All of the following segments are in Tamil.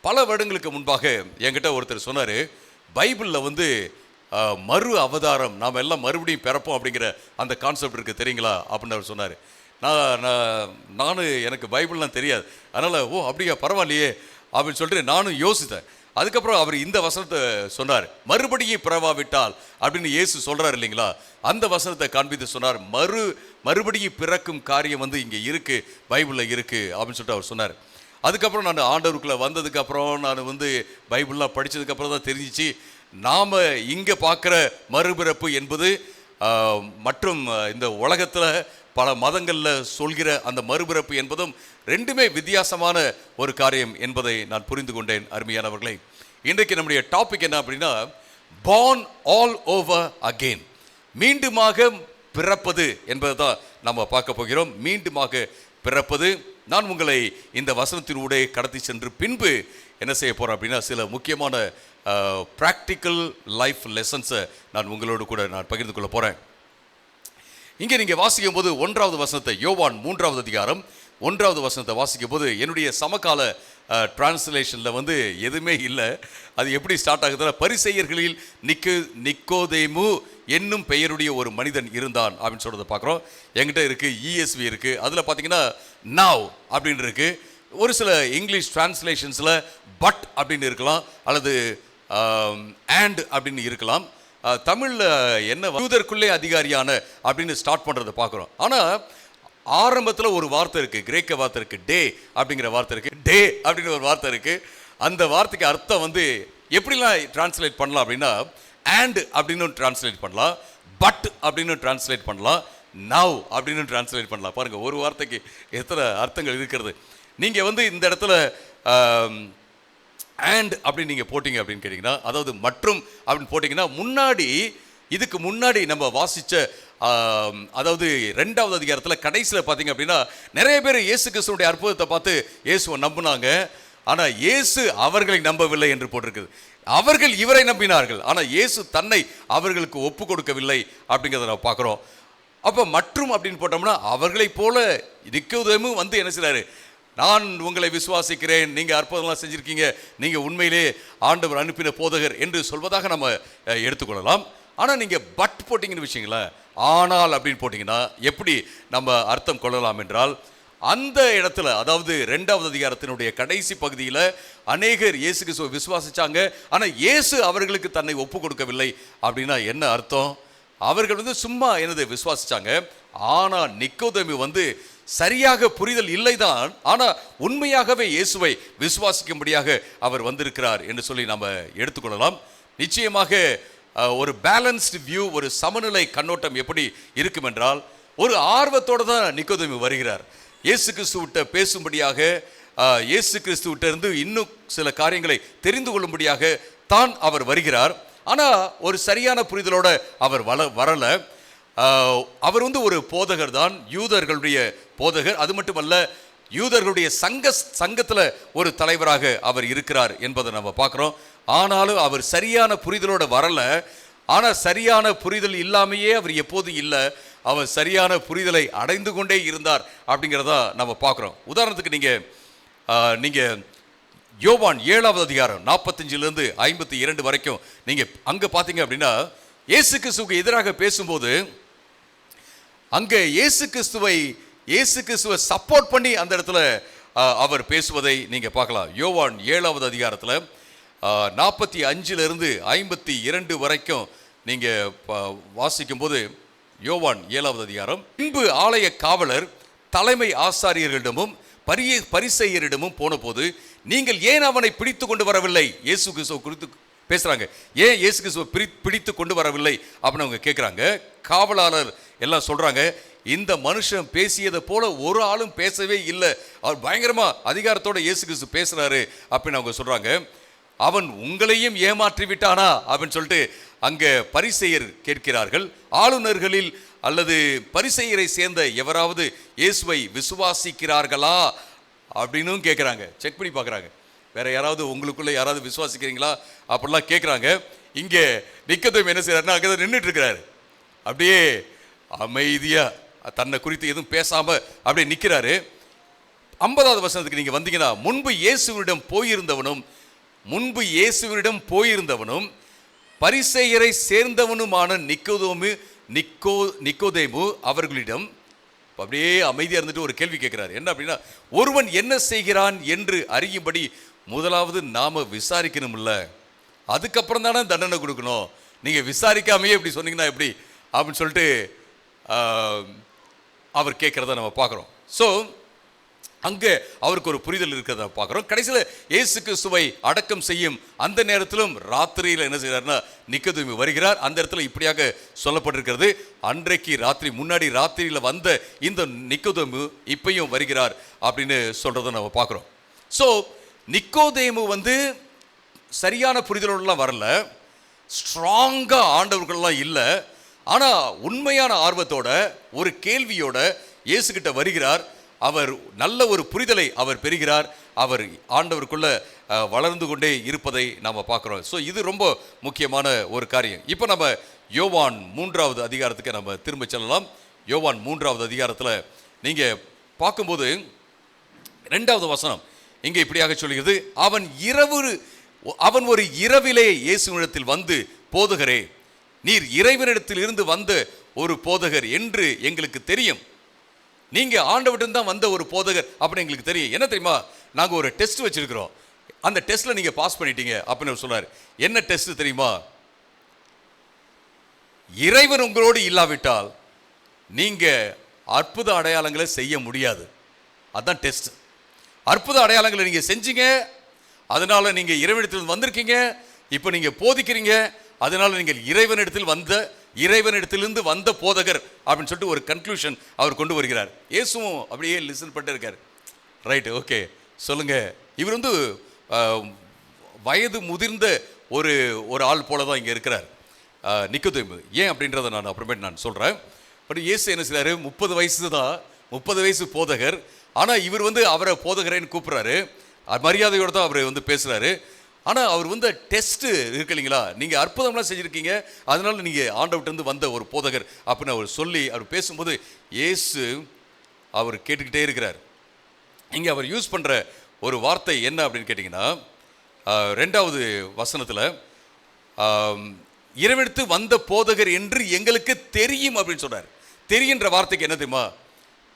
பல வருடங்களுக்கு முன்பாக என்கிட்ட ஒருத்தர் சொன்னார், பைபிளில் வந்து மறு அவதாரம், நாம் எல்லாம் மறுபடியும் பிறப்போம் அப்படிங்கிற அந்த கான்செப்ட் இருக்குது தெரியுங்களா அப்படின்னு அவர் சொன்னார். நான் எனக்கு பைபிள்லாம் தெரியாது, அதனால் ஓ அப்படியா பரவாயில்லையே அப்படின்னு சொல்லிட்டு நானும் யோசித்தேன். அதுக்கப்புறம் அவர் இந்த வசனத்தை சொன்னார், மறுபடியும் பிறவாவிட்டால் அப்படின்னு இயேசு சொல்கிறார் இல்லைங்களா, அந்த வசனத்தை காண்பித்து சொன்னார், மறுபடியும் பிறக்கும் காரியம் வந்து இங்கே இருக்குது, பைபிளில் இருக்குது அப்படின்னு சொல்லிட்டு அவர் சொன்னார். அதுக்கப்புறம் நான் ஆண்டவருக்குள்ளே வந்ததுக்கப்புறம் நான் வந்து பைபிள்லாம் படித்ததுக்கப்புறம் தான் தெரிஞ்சிச்சு, நாம் இங்கே பார்க்குற மறுபிறப்பு என்பது மற்றும் இந்த உலகத்தில் பல மதங்களில் சொல்கிற அந்த மறுபிறப்பு என்பதும் ரெண்டுமே வித்தியாசமான ஒரு காரியம் என்பதை நான் புரிந்து கொண்டேன். அருமையானவர்களே, இன்றைக்கு நம்முடைய டாபிக் என்ன அப்படின்னா, born all over again, மீண்டுமாக பிறப்பது என்பதை தான் நம்ம பார்க்க போகிறோம். மீண்டுமாக பிறப்பது. நான் உங்களை இந்த வசனத்தினூடே கடத்தி சென்று பின்பு என்ன செய்ய போகிறேன் அப்படின்னா, சில முக்கியமான ப்ராக்டிக்கல் லைஃப் லெசன்ஸை நான் உங்களோடு கூட நான் பகிர்ந்து கொள்ள போகிறேன். இங்கே நீங்கள் வாசிக்கும் போது 1வது வசனத்தை, யோவான் 3வது அதிகாரம் 1வது வசனத்தை வாசிக்கும் போது, என்னுடைய சமகால டிரான்ஸ்லேஷனில் வந்து எதுவுமே இல்லை. அது எப்படி ஸ்டார்ட் ஆகுதுன்னா, பரிசேயர்களில் நிக்கோதேமு என்னும் பெயருடைய ஒரு மனிதன் இருந்தான் அப்படின்னு சொல்கிறத பார்க்குறோம். என்கிட்ட இருக்குது, ESV இருக்குது. அதில் பார்த்தீங்கன்னா நவ் அப்படின்னு இருக்குது. ஒரு சில இங்கிலீஷ் டிரான்ஸ்லேஷன்ஸில் பட் அப்படின்னு இருக்கலாம், அல்லது அண்ட் அப்படின்னு இருக்கலாம். தமிழில் என்ன, யூதருக்குள்ளே அதிகாரியான அப்படின்னு ஸ்டார்ட் பண்ணுறதை பார்க்குறோம். ஆனால் ஆரம்பத்தில் ஒரு வார்த்தை இருக்குது, கிரேக்க வார்த்தை இருக்குது, டே அப்படிங்கிற வார்த்தை இருக்குது. டே அப்படின்னு ஒரு வார்த்தை இருக்குது. அந்த வார்த்தைக்கு அர்த்தம் வந்து எப்படிலாம் டிரான்ஸ்லேட் பண்ணலாம் அப்படின்னா, அண்ட் அப்படின்னு டிரான்ஸ்லேட் பண்ணலாம், பட் அப்படின்னு டிரான்ஸ்லேட் பண்ணலாம், நவ் அப்படின்னு டிரான்ஸ்லேட் பண்ணலாம். பாருங்கள், ஒரு வார்த்தைக்கு எத்தனை அர்த்தங்கள் இருக்கிறது. நீங்கள் வந்து இந்த இடத்துல அண்ட் அப்படின்னு நீங்கள் போட்டிங்க அப்படின்னு கேட்டிங்கன்னா, அதாவது மற்றும் அப்படின்னு போட்டிங்கன்னா, முன்னாடி இதுக்கு முன்னாடி நம்ம வாசித்த அதாவது 2வது அதிகாரத்தில் கடைசியில் பார்த்தீங்க அப்படின்னா, நிறைய பேர் இயேசு கிறிஸ்துவுடைய அற்புதத்தை பார்த்து இயேசுவை நம்பினாங்க. ஆனால் இயேசு அவர்களை நம்பவில்லை என்று போட்டிருக்குது. அவர்கள் இவரை நம்பினார்கள், ஆனால் இயேசு தன்னை அவர்களுக்கு ஒப்பு கொடுக்கவில்லை அப்படிங்கிறத நம்ம பார்க்குறோம். அப்போ மற்றும் அப்படின்னு போட்டோம்னா, அவர்களைப் போல நிக்கோதேமு வந்து என்ன செய்றாரு, நான் உங்களை விசுவாசிக்கிறேன், நீங்கள் அற்புதம்லாம் செஞ்சுருக்கீங்க, நீங்கள் உண்மையிலே ஆண்டவர் அனுப்பின போதகர் என்று சொல்வதாக நம்ம எடுத்துக்கொள்ளலாம். ஆனால் நீங்கள் பட் போட்டிங்கன்னு விஷயங்கள, ஆனால் அப்படின்னு போட்டிங்கன்னா எப்படி நம்ம அர்த்தம் கொள்ளலாம் என்றால், அந்த இடத்துல, அதாவது 2வது அதிகாரத்தினுடைய கடைசி பகுதியில் அநேகர் இயேசு கிறிஸ்துவை விசுவாசிச்சாங்க, ஆனால் இயேசு அவர்களுக்கு தன்னை ஒப்பு கொடுக்கவில்லை அப்படின்னா என்ன அர்த்தம்? அவர்கள் வந்து சும்மா என்னது விசுவாசிச்சாங்க, ஆனால் நிக்கோதேமு வந்து சரியாக புரிதல் இல்லைதான், ஆனால் உண்மையாகவே இயேசுவை விசுவாசிக்கும்படியாக அவர் வந்திருக்கிறார் என்று சொல்லி நம்ம எடுத்துக்கொள்ளலாம். நிச்சயமாக ஒரு பேலன்ஸ்டு வியூ, ஒரு சமநிலை கண்ணோட்டம் எப்படி இருக்கும் என்றால், ஒரு ஆர்வத்தோடு தான் நிக்கோதேமு வருகிறார். இயேசு கிறிஸ்துவிட்ட பேசும்படியாக, இயேசு கிறிஸ்துவிட்ட இருந்து இன்னும் சில காரியங்களை தெரிந்து கொள்ளும்படியாக தான் அவர் வருகிறார். ஆனால் ஒரு சரியான புரிதலோடு அவர் வரல. அவர் வந்து ஒரு போதகர் தான், யூதர்களுடைய போதகர். அது மட்டுமல்ல, யூதர்களுடைய சங்கத்தில் ஒரு தலைவராக அவர் இருக்கிறார் என்பதை நம்ம பார்க்குறோம். ஆனாலும் அவர் சரியான புரிதலோடு வரல. ஆனால் சரியான புரிதல் இல்லாமையே அவர் எப்போதும் இல்லை, அவர் சரியான புரிதலை அடைந்து கொண்டே இருந்தார் அப்படிங்கிறத நம்ம பார்க்குறோம். உதாரணத்துக்கு நீங்கள் யோவான் 7வது அதிகாரம் 45லிருந்து 52 வரைக்கும் நீங்கள் அங்கே பார்த்தீங்க அப்படின்னா, இயேசு கிறிஸ்துவுக்கு எதிராக பேசும்போது அங்கே இயேசு கிறிஸ்துவை சப்போர்ட் பண்ணி அந்த இடத்துல அவர் பேசுவதை நீங்கள் பார்க்கலாம். யோவான் 7வது அதிகாரத்தில் 45லிருந்து 52 வரைக்கும் நீங்கள் வாசிக்கும்போது, யோவான் 7வது அதிகாரம், பின்பு ஆலய காவலர் தலைமை ஆசாரியர்களிடமும் பரிசேயரிடமும் போன போது, நீங்கள் ஏன் அவனை பிடித்து கொண்டு வரவில்லை? இயேசு கிறிஸ்துவை குறித்து பேசுகிறாங்க. ஏன் இயேசு கிறிஸ்துவை பிடித்து கொண்டு வரவில்லை அப்படின்னு அவங்க கேட்குறாங்க. காவலாளர் எல்லாம் சொல்கிறாங்க, இந்த மனுஷன் பேசியதை போல ஒரு ஆளும் பேசவே இல்லை, அவர் பயங்கரமாக அதிகாரத்தோடு இயேசு கிறிஸ்து பேசுகிறாரு அப்படின்னு அவங்க சொல்கிறாங்க. அவன் உங்களையும் ஏமாற்றி விட்டானா அப்படின்னு சொல்லிட்டு அங்கே பரிசேயர் கேட்கிறார்கள். ஆளுநர்களில் அல்லது பரிசேயரை சேர்ந்த எவராவது இயேசுவை விசுவாசிக்கிறார்களா அப்படின்னு கேட்குறாங்க. செக் பண்ணி பார்க்குறாங்க, வேற யாராவது உங்களுக்குள்ளே யாராவது விசுவாசிக்கிறீங்களா அப்படிலாம் கேட்குறாங்க. இங்கே நிக்கோதேமு என்ன செய்யறாருன்னா, அங்கே தான் நின்றுட்டு இருக்கிறாரு. அப்படியே அமைதியாக தன்னை குறித்து எதுவும் பேசாமல் அப்படியே நிற்கிறாரு. 50வது வசனத்துக்கு நீங்க வந்தீங்கன்னா, முன்பு இயேசுவிடம் போயிருந்தவனும் பரிசேயரை சேர்ந்தவனுமான நிக்கோதேமு அவர்களிடம் அப்படியே அமைதியா இருந்துட்டு ஒரு கேள்வி கேட்கிறார். என்ன அப்படின்னா, ஒருவன் என்ன செய்கிறான் என்று அறியும்படி முதலாவது நாம விசாரிக்கணும்ல, அதுக்கப்புறம் தானே தண்டனை கொடுக்கணும். நீங்க விசாரிக்காமையே இப்படி சொன்னீங்கன்னா எப்படி அப்படின்னு சொல்லிட்டு அவர் கேட்கறத நம்ம பார்க்குறோம். ஸோ அங்கே அவருக்கு ஒரு புரிதல் இருக்கிறத பார்க்குறோம். கடைசியில் இயேசு கிறிஸ்துவை அடக்கம் செய்யும் அந்த நேரத்திலும் ராத்திரியில் என்ன செய்கிறார்னா, நிக்கோதேமு வருகிறார். அந்த இடத்துல இப்படியாக சொல்லப்பட்டிருக்கிறது, அன்றைக்கு முன்னாடி ராத்திரியில் வந்த இந்த நிக்கோதேமு இப்பையும் வருகிறார் அப்படின்னு சொல்றதை நம்ம பார்க்குறோம். ஸோ நிக்கோதேமு சரியான புரிதலோடலாம் வரல, ஸ்ட்ராங்காக ஆண்டவர்கள்லாம் இல்லை. ஆனால் உண்மையான ஆர்வத்தோட ஒரு கேள்வியோட இயேசுகிட்ட வருகிறார். அவர் நல்ல ஒரு புரிதலை அவர் பெறுகிறார். அவர் ஆண்டவருக்குள்ள வளர்ந்து கொண்டே இருப்பதை நாம் பார்க்குறோம். ஸோ இது ரொம்ப முக்கியமான ஒரு காரியம். இப்போ நம்ம யோவான் 3வது அதிகாரத்துக்கு நம்ம திரும்ப செல்லலாம். யோவான் 3வது அதிகாரத்தில் நீங்கள் பார்க்கும்போது 2வது வசனம் இங்கே இப்படியாக சொல்கிறது, அவன் ஒரு இரவிலே இயேசுவினிடத்தில் வந்து, போதகரே, நீர் இறைவனிடத்தில் இருந்து வந்த ஒரு போதகர் என்று எங்களுக்கு தெரியும். நீங்க ஆண்டவர்கிட்ட தான் வந்த ஒரு போதகர் அப்படின்னு எங்களுக்கு தெரியும். என்ன தெரியுமா, நாங்க ஒரு டெஸ்ட் வச்சிருக்கிறோம், அந்த டெஸ்ட்ல நீங்க பாஸ் பண்ணிட்டீங்க அப்படின்னு சொன்னார். என்ன டெஸ்ட் தெரியுமா? இறைவன் உங்களோடு இல்லாவிட்டால் நீங்க அற்புத அடையாளங்களை செய்ய முடியாது. அதுதான் டெஸ்ட். அற்புத அடையாளங்களை நீங்க செஞ்சீங்க, அதனால நீங்க இறைவனிடத்தில் வந்திருக்கீங்க. இப்போ நீங்க போதிக்கிறீங்க, அதனால நீங்கள் இறைவனிடத்திலிருந்து வந்த போதகர் அப்படின்னு சொல்லிட்டு ஒரு கன்க்ளூஷன் அவர் கொண்டு வருகிறார். இயேசுவும் அப்படியே லிசன் பண்ணிட்டு இருக்கார். ரைட், ஓகே, சொல்லுங்க. இவர் வயது முதிர்ந்த ஒரு ஆள் போல தான் இங்கே இருக்கிறார் நிக்கோதேமு. ஏன் அப்படின்றத நான் அப்புறமேட்டு நான் சொல்கிறேன். பட் இயேசு என்ன செய்கிறாரு, 30 வயசு தான், 30 வயசு போதகர். ஆனால் இவர் அவரை போதகரேன்னு கூப்பிட்றாரு, மரியாதையோடு தான் அவர் பேசுகிறாரு. ஆனால் அவர் டெஸ்ட்டு இருக்கு இல்லைங்களா, நீங்கள் அற்புதம்லாம் செஞ்சுருக்கீங்க, அதனால நீங்கள் ஆண்டவர்கிட்ட வந்த ஒரு போதகர் அப்படின்னு அவர் பேசும்போது இயேசு அவர் கேட்டுக்கிட்டே இருக்கிறார். இங்கே அவர் யூஸ் பண்ணுற ஒரு வார்த்தை என்ன அப்படின்னு கேட்டிங்கன்னா, 2வது வசனத்தில் இறைவனிடத்து வந்த போதகர் என்று எங்களுக்கு தெரியும் அப்படின்னு சொல்கிறார். தெரியுன்ற வார்த்தைக்கு என்ன தெரியுமா,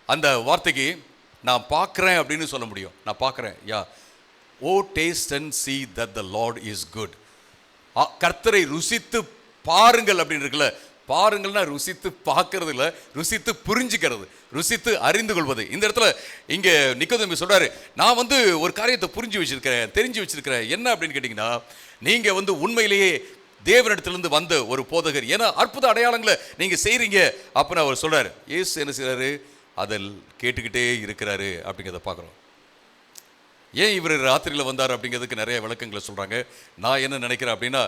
அந்த வார்த்தைக்கு நான் பார்க்குறேன் அப்படின்னு சொல்ல முடியும். நான் பார்க்குறேன், yeah, oh taste and see that the Lord is good. கர்த்தரை ருசித்து பாருங்கள் அப்படின்னு இருக்குல்ல. பாருங்கள்னா ருசித்து பார்க்கறது இல்லை, ருசித்து புரிஞ்சுக்கிறது, ருசித்து அறிந்து கொள்வது. இந்த இடத்துல இங்கே நிக்கோதேமு சொல்றாரு, நான் ஒரு காரியத்தை புரிஞ்சு வச்சிருக்கிறேன், தெரிஞ்சு வச்சிருக்கிறேன். என்ன அப்படின்னு கேட்டிங்கன்னா, நீங்கள் உண்மையிலேயே தேவனிடத்திலிருந்து வந்த ஒரு போதகர், ஏன்னா அற்புத அடையாளங்களை நீங்கள் செய்கிறீங்க அப்படின்னு அவர் சொல்றாரு. இயேசு என்ன செய்கிறாரு, அதில் கேட்டுக்கிட்டே இருக்கிறாரு அப்படிங்கிறத பார்க்குறோம். ஏன் இவர் ராத்திரியில் வந்தார் அப்படிங்கிறதுக்கு நிறைய விளக்கங்களை சொல்கிறாங்க. நான் என்ன நினைக்கிறேன் அப்படின்னா,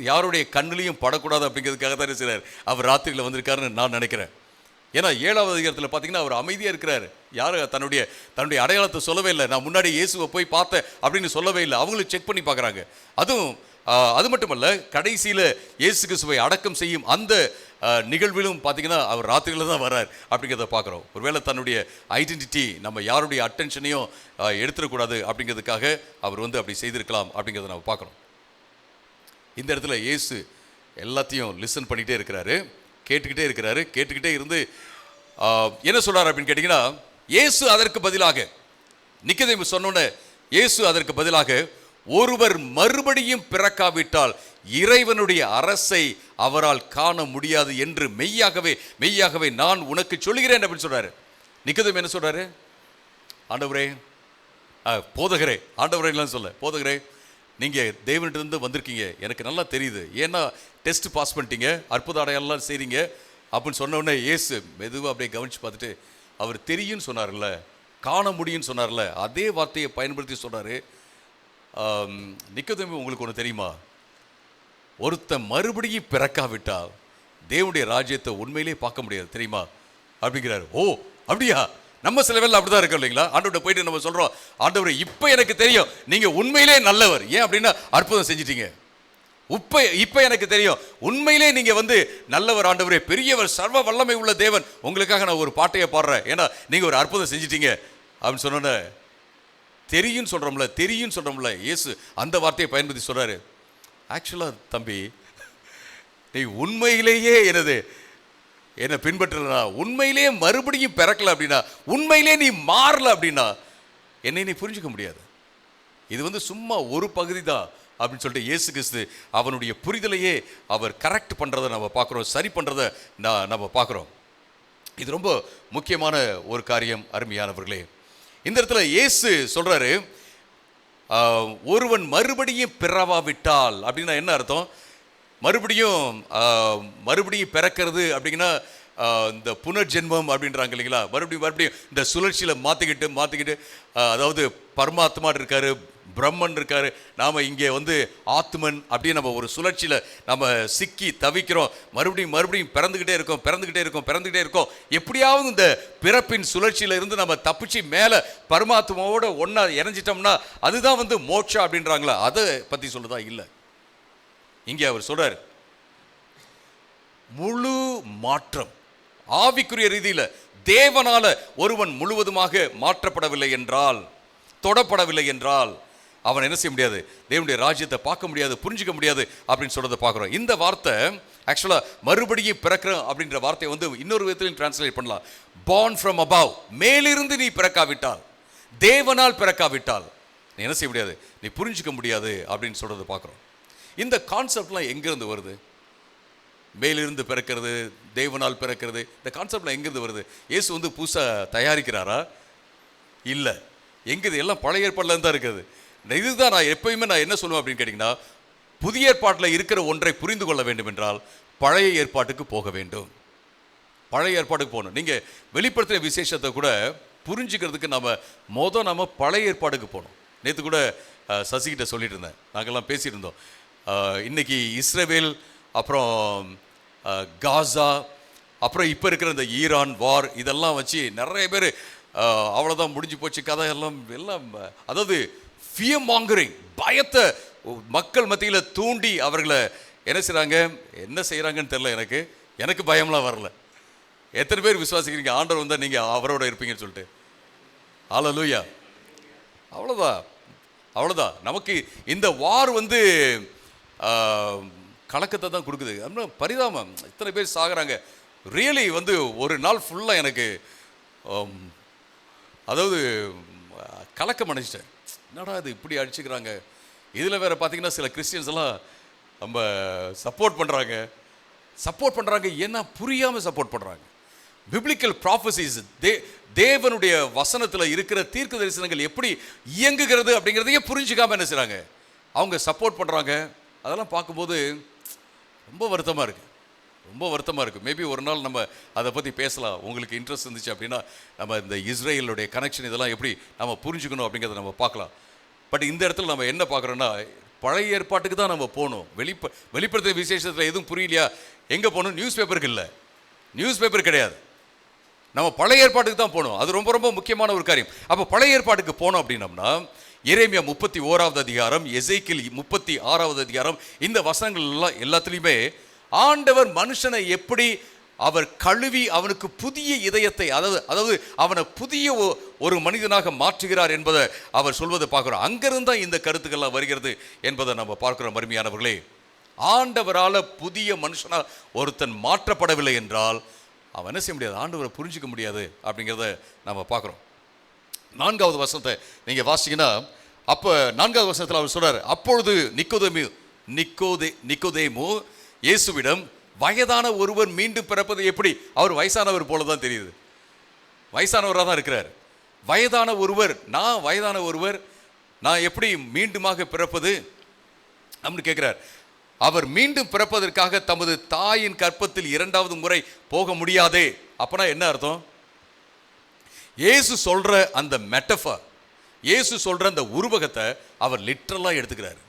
யாருடைய கண்ணிலையும் படக்கூடாது அப்படிங்கிறதுக்காக தான் செய்கிறார் அவர் ராத்திரியில் வந்திருக்காருன்னு நான் நினைக்கிறேன். ஏன்னா 7வது அதிகாரத்தில் பார்த்தீங்கன்னா அவர் அமைதியாக இருக்கிறார். யாரும் தன்னுடைய அடையாளத்தை சொல்லவே இல்லை. நான் முன்னாடி இயேசுவை போய் பார்த்தேன் அப்படின்னு சொல்லவே இல்லை. அவங்களும் செக் பண்ணி பார்க்குறாங்க. அது மட்டுமல்ல, கடைசியில் இயேசு கிறிஸ்துவை அடக்கம் செய்யும் அந்த நிகழ்விலும் பார்த்தீங்கன்னா அவர் ராத்திரியில் தான் வர்றார் அப்படிங்கிறத பார்க்குறோம். ஒருவேளை தன்னுடைய ஐடென்டிட்டி, நம்ம யாருடைய அட்டென்ஷனையும் எடுத்துடக்கூடாது அப்படிங்கிறதுக்காக அவர் அப்படி செய்திருக்கலாம் அப்படிங்கிறத நம்ம பார்க்குறோம். இந்த இடத்துல இயேசு எல்லாத்தையும் லிசன் பண்ணிகிட்டே இருக்கிறாரு, கேட்டுக்கிட்டே இருந்து என்ன சொல்கிறார் அப்படின்னு கேட்டிங்கன்னா, இயேசு அதற்கு பதிலாக, நிக்கோதேமு சொன்னோன்னே இயேசு அதற்கு பதிலாக, ஒருவர் மறுபடியும் பிறக்காவிட்டால் இறைவனுடைய அரசை அவரால் காண முடியாது என்று மெய்யாகவே நான் உனக்கு சொல்கிறேன் அப்படின்னு சொல்றாரு. நிக்கோதேமு என்ன சொல்றாரு, ஆண்டவரே, போதகரே, ஆண்டவரேலாம் சொல்ல, போதகரே, நீங்க தேவனிடத்திலிருந்து வந்திருக்கீங்க, எனக்கு நல்லா தெரியுது, ஏன்னா டெஸ்ட் பாஸ் பண்ணிட்டீங்க, அற்புத அடையாளம்லாம் செய்றீங்க அப்படின்னு சொன்ன உடனே இயேசு மெதுவாக அப்படியே கவனிச்சு பார்த்துட்டு, அவர் தெரியும்னு சொன்னார்ல, காண முடியும்னு சொன்னார்ல, அதே வார்த்தையை பயன்படுத்தி சொன்னாரு, நிக்கோதேமு, உங்களுக்கு ஒன்று தெரியுமா, ஒருத்தன் மறுபடியும் பிறக்காவிட்டால் தேவனுடைய ராஜ்யத்தை உண்மையிலே பார்க்க முடியாது தெரியுமா அப்படிங்கிறாரு. ஓ அப்படியா, நம்ம சில வேலை அப்படிதான் இருக்கோம் இல்லைங்களா. ஆண்டவர்கிட்ட போயிட்டு நம்ம சொல்றோம், ஆண்டவரே இப்போ எனக்கு தெரியும் நீங்க உண்மையிலே நல்லவர், ஏன் அப்படின்னா அற்புதம் செஞ்சிட்டீங்க. இப்ப எனக்கு தெரியும் உண்மையிலே நீங்க நல்லவர் ஆண்டவரே, பெரியவர், சர்வ வல்லமை உள்ள தேவன், உங்களுக்காக நான் ஒரு பாட்டையை பாடுறேன், ஏன்னா நீங்க ஒரு அற்புதம் செஞ்சிட்டீங்க அப்படின்னு சொன்னோன்னே தெரியும் சொல்கிறோம்ல இயேசு அந்த வார்த்தையை பயன்படுத்தி சொல்கிறாரு, ஆக்சுவலாக தம்பி நீ உண்மையிலேயே என்னை பின்பற்றலனா, உண்மையிலேயே மறுபடியும் பிறக்கல அப்படின்னா, உண்மையிலே நீ மாறல அப்படின்னா என்னை நீ புரிஞ்சுக்க முடியாது. இது சும்மா ஒரு பகுதி தான் அப்படின்னு சொல்லிட்டு இயேசு கிறிஸ்து அவனுடைய புரிதலையே அவர் கரெக்ட் பண்ணுறதை நம்ம பார்க்குறோம், சரி பண்ணுறதை நம்ம பார்க்குறோம். இது ரொம்ப முக்கியமான ஒரு காரியம் அருமையானவர்களே. இந்த இடத்துல இயேசு சொல்கிறாரு, ஒருவன் மறுபடியும் பிறவாவிட்டால் அப்படின்னா என்ன அர்த்தம்? மறுபடியும் பிறக்கிறது அப்படின்னா இந்த புனர்ஜென்மம் அப்படின்றாங்க இல்லைங்களா, மறுபடியும் இந்த சுழற்சியில் மாற்றிக்கிட்டு அதாவது பரமாத்மா இருக்காரு, பிரம்மன் இருக்காரு, நாம் இங்கே ஆத்மன் அப்படியே நம்ம ஒரு சுழற்சியில் நம்ம சிக்கி தவிக்கிறோம், மறுபடியும் பிறந்துக்கிட்டே இருக்கோம். எப்படியாவது இந்த பிறப்பின் சுழற்சியில் இருந்து நம்ம தப்பிச்சு மேலே பரமாத்மாவோட ஒன்றா இணைஞ்சிட்டோம்னா அதுதான் மோட்சா அப்படின்றாங்களா, அதை பற்றி சொல்லுதா? இல்லை. இங்கே அவர் சொல்றார், முழு மாற்றம் ஆவிக்குரிய ரீதியில் தேவனால ஒருவன் முழுவதுமாக மாற்றப்படவில்லை என்றால், தொடப்படவில்லை என்றால் அவன் என்ன செய்ய முடியாது? தேவனுடைய ராஜ்யத்தை பார்க்க முடியாது, புரிஞ்சிக்க முடியாது அப்படின்னு சொல்றதை பார்க்குறோம். இந்த வார்த்தை ஆக்சுவலாக மறுபடியும் பிறக்கிறோம் அப்படின்ற வார்த்தையை இன்னொரு விதத்திலையும் டிரான்ஸ்லேட் பண்ணலாம். born from above, மேலிருந்து நீ பிறக்காவிட்டால், தேவனால் பிறக்காவிட்டால் நீ என்ன செய்ய முடியாது? நீ புரிஞ்சிக்க முடியாது அப்படின்னு சொல்றதை பார்க்குறோம். இந்த கான்செப்ட்லாம் எங்கேருந்து வருது? மேலிருந்து பிறக்கிறது, தேவனால் பிறக்கிறது, இந்த கான்செப்ட்லாம் எங்கேருந்து வருது? இயேசு புதுசாக தயாரிக்கிறாரா? இல்லை. எங்கேது? எல்லாம் பழைய ஏற்பாட்டில் தான் இருக்குது. இதுதான் நான் எப்பயுமே என்ன சொல்லுவேன் அப்படின்னு கேட்டிங்கன்னா, புதிய ஏற்பாட்டில் இருக்கிற ஒன்றை புரிந்து கொள்ள வேண்டும் என்றால் பழைய ஏற்பாட்டுக்கு போக வேண்டும். பழைய ஏற்பாட்டுக்கு போகணும். நீங்கள் வெளிப்படுத்தின விசேஷத்தை கூட புரிஞ்சுக்கிறதுக்கு நம்ம பழைய ஏற்பாட்டுக்கு போகணும். நேற்று கூட சசிகிட்ட சொல்லிட்டு இருந்தேன், நாங்கள்லாம் பேசிகிட்டு இருந்தோம். இன்னைக்கு இஸ்ரேல், அப்புறம் காசா, அப்புறம் இப்போ இருக்கிற இந்த ஈரான் வார், இதெல்லாம் வச்சு நிறைய பேர் அவ்வளோதான் முடிஞ்சு போச்சு கதை எல்லாம் அதாவது ஃபியர் மாங்கரிங், பயத்தை மக்கள் மத்தியில் தூண்டி அவர்களை என்ன செய்கிறாங்கன்னு தெரில. எனக்கு பயம்லாம் வரல. எத்தனை பேர் விசுவாசிக்கிறீங்க ஆண்டவர் வந்தால் நீங்கள் அவரோட இருப்பீங்கன்னு சொல்லிட்டு? ஹல்லேலூயா. அவ்வளோதான். நமக்கு இந்த வார் கலக்கத்தை தான் கொடுக்குது. அப்படின்னா பரிதாபம், இத்தனை பேர் சாகுறாங்க. ரியலி ஒரு நாள் ஃபுல்லாக எனக்கு அதாவது கலக்கம் அடைச்சிட்டேன். என்னடா இது இப்படி அடிச்சுக்கிறாங்க? இதில் வேறு பார்த்தீங்கன்னா சில கிறிஸ்டியன்ஸ் எல்லாம் நம்ம சப்போர்ட் பண்ணுறாங்க. என்ன புரியாமல் சப்போர்ட் பண்ணுறாங்க. பிப்ளிக்கல் ப்ராஃபசிஸ், தேவனுடைய வசனத்தில் இருக்கிற தீர்க்க தரிசனங்கள் எப்படி இயங்குகிறது அப்படிங்கிறதையே புரிஞ்சுக்காமல் என்ன செய்கிறாங்க, அவங்க சப்போர்ட் பண்ணுறாங்க. அதெல்லாம் பார்க்கும்போது ரொம்ப வருத்தமாக இருக்குது. மேபி ஒரு நாள் நம்ம அதை பற்றி பேசலாம். உங்களுக்கு இன்ட்ரெஸ்ட் இருந்துச்சு அப்படின்னா நம்ம இந்த இஸ்ரேலுடைய கனெக்ஷன் இதெல்லாம் எப்படி நம்ம புரிஞ்சுக்கணும் அப்படிங்கிறத நம்ம பார்க்கலாம். பட் இந்த இடத்துல நம்ம என்ன பார்க்குறோன்னா, பழைய ஏற்பாட்டுக்கு தான் நம்ம போகணும். வெளிப்படுத்தின விசேஷத்தில் எதுவும் புரியலையா, எங்கே போகணும்? நியூஸ் பேப்பர் கிடையாது. நம்ம பழைய ஏற்பாட்டுக்கு தான் போகணும். அது ரொம்ப ரொம்ப முக்கியமான ஒரு காரியம். அப்போ பழைய ஏற்பாட்டுக்கு போனோம் அப்படின்னம்னா, எரேமியா 31வது அதிகாரம், எசேக்கியேல் 36வது அதிகாரம், இந்த வசனங்கள் எல்லாத்துலேயுமே ஆண்டவர் மனுஷனை எப்படி அவர் கழுவி அவனுக்கு புதிய இதயத்தை, அதாவது அவனை புதிய ஒரு மனிதனாக மாற்றுகிறார் என்பதை அவர் சொல்வதை பார்க்குறோம். அங்கிருந்து தான் இந்த கருத்துக்கள்லாம் வருகிறது என்பதை நம்ம பார்க்குறோம். அருமையானவர்களே, ஆண்டவரால் புதிய மனுஷனா ஒருத்தன் மாற்றப்படவில்லை என்றால் அவன் என்ன செய்ய முடியாது? ஆண்டவரை புரிஞ்சிக்க முடியாது அப்படிங்கிறத நம்ம பார்க்குறோம். 4வது வசனத்தை நீங்கள் வாசிங்கன்னா, அப்போ 4வது வசனத்தில் அவர் சொல்றார், அப்பொழுது நிக்கோதேமு இயேசுவிடம், வயதான ஒருவர் மீண்டும் பிறப்பது எப்படி? அவர் வயசானவர் போல தான் தெரியுது, வயசானவராக தான் இருக்கிறார். வயதான ஒருவர் நான் எப்படி மீண்டுமாக பிறப்பது அப்படின்னு கேட்குறார். அவர் மீண்டும் பிறப்பதற்காக தமது தாயின் கற்பத்தில் 2வது முறை போக முடியாதே. அப்பனா என்ன அர்த்தம்? இயேசு சொல்ற அந்த மெட்டஃபர், இயேசு சொல்ற அந்த உருவகத்தை அவர் லிட்டரலாக எடுத்துக்கிறார்.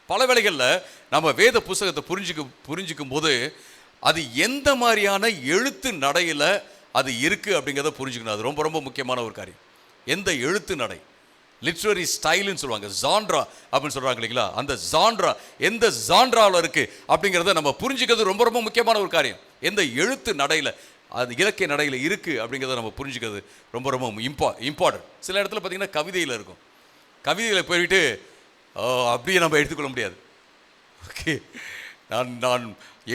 பல வேளைகளில் நம்ம வேத புஸ்தகத்தை புரிஞ்சிக்கும் போது அது எந்த மாதிரியான எழுத்து நடையில் அது இருக்குது அப்படிங்கிறத புரிஞ்சுக்கணும். அது ரொம்ப ரொம்ப முக்கியமான ஒரு காரியம். எந்த எழுத்து நடை, லிட்ரரி ஸ்டைலுன்னு சொல்லுவாங்க, ஜான்ட்ரா அப்படின்னு சொல்கிறாங்க இல்லைங்களா, அந்த ஜான்ட்ரா எந்த ஜான்ட்ராவில் இருக்குது அப்படிங்கிறத நம்ம புரிஞ்சுக்கிறது ரொம்ப ரொம்ப முக்கியமான ஒரு காரியம். எந்த எழுத்து நடையில் அது இலக்கிய நடையில் இருக்குது அப்படிங்கிறத நம்ம புரிஞ்சுக்கிறது ரொம்ப ரொம்ப இம்பார்ட்டன்ட். சில இடத்துல பார்த்திங்கன்னா கவிதையில் இருக்கும். கவிதையில் போயிட்டு அப்படியே நம்ம எடுத்துக்கொள்ள முடியாது. ஓகே, நான்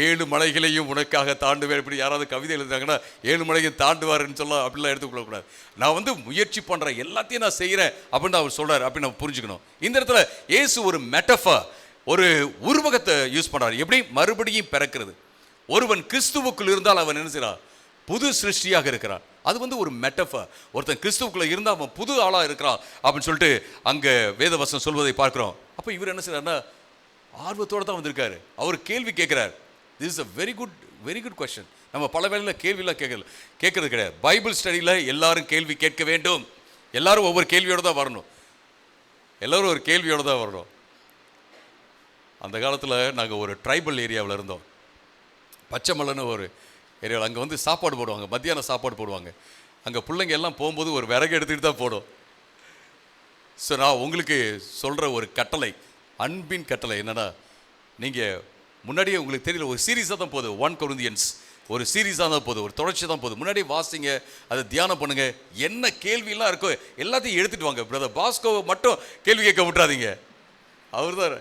7 மலைகளையும் உனக்காக தாண்டுவேன். இப்படி யாராவது கவிதை எழுதுறாங்கன்னா 7 மலையும் தாண்டுவாருன்னு சொல்ல அப்படிலாம் எடுத்துக்கொள்ளக்கூடாது. நான் வந்து முயற்சி பண்ணுறேன், எல்லாத்தையும் நான் செய்கிறேன் அப்படின்னு அவர் சொல்கிறார் அப்படின்னு நம்ம புரிஞ்சுக்கணும். இந்த இடத்துல இயேசு ஒரு மெட்டஃபர், ஒரு உருவகத்தை யூஸ் பண்ணுறாரு. எப்படி மறுபடியும் பிறக்கிறது. ஒருவன் கிறிஸ்துவுக்குள் இருந்தால் அவன் என்ன செய்கிறான்? புது சிருஷ்டியாக இருக்கிறான். அது வந்து ஒரு மெட்டஃபர். ஒருத்தன் கிறிஸ்துவுக்குள்ள இருந்தால் அவன் புது ஆளாக இருக்கிறான் அப்படின்னு சொல்லிட்டு அங்கே வேதவசனம் சொல்வதை பார்க்குறோம். அப்போ இவர் என்ன செய்யறாருன்னா ஆர்வத்தோடு தான் வந்திருக்காரு. அவர் கேள்வி கேட்குறார். This is a very good question. நம்ம பல வேளையில் கேள்வியெல்லாம் கேட்கறது கிடையாது. பைபிள் ஸ்டடியில் எல்லாரும் கேள்வி கேட்க வேண்டும். எல்லாரும் ஒவ்வொரு கேள்வியோடு தான் வரணும். எல்லோரும் ஒரு கேள்வியோடு தான் வரணும். அந்த காலத்தில் நாங்கள் ஒரு ட்ரைபல் ஏரியாவில் இருந்தோம். பச்சைமலைன்னு ஒரு ஏரியாவில். அங்கே வந்து சாப்பாடு போடுவாங்க, மத்தியானம் சாப்பாடு போடுவாங்க. அங்கே பிள்ளைங்க எல்லாம் போகும்போது ஒரு விறகு எடுத்துகிட்டு தான் போடும். ஸோ நான் உங்களுக்கு சொல்கிற ஒரு கட்டளை, அன்பின் கட்டளை என்னென்னா, நீங்கள் முன்னாடியே உங்களுக்கு தெரியல, ஒரு சீரீஸாக தான் போகுது. 1 கொரிந்தியன்ஸ் ஒரு சீரீஸாக தான் போகுது, ஒரு தொடர்ச்சி தான் போகுது. முன்னாடியே வாசிங்க, அதை தியானம் பண்ணுங்கள். என்ன கேள்வியெல்லாம் இருக்கோ எல்லாத்தையும் எடுத்துகிட்டு வாங்க. பிரதர் பாஸ்கோவை மட்டும் கேள்வி கேட்க விட்டுறாதீங்க. அவர் தான்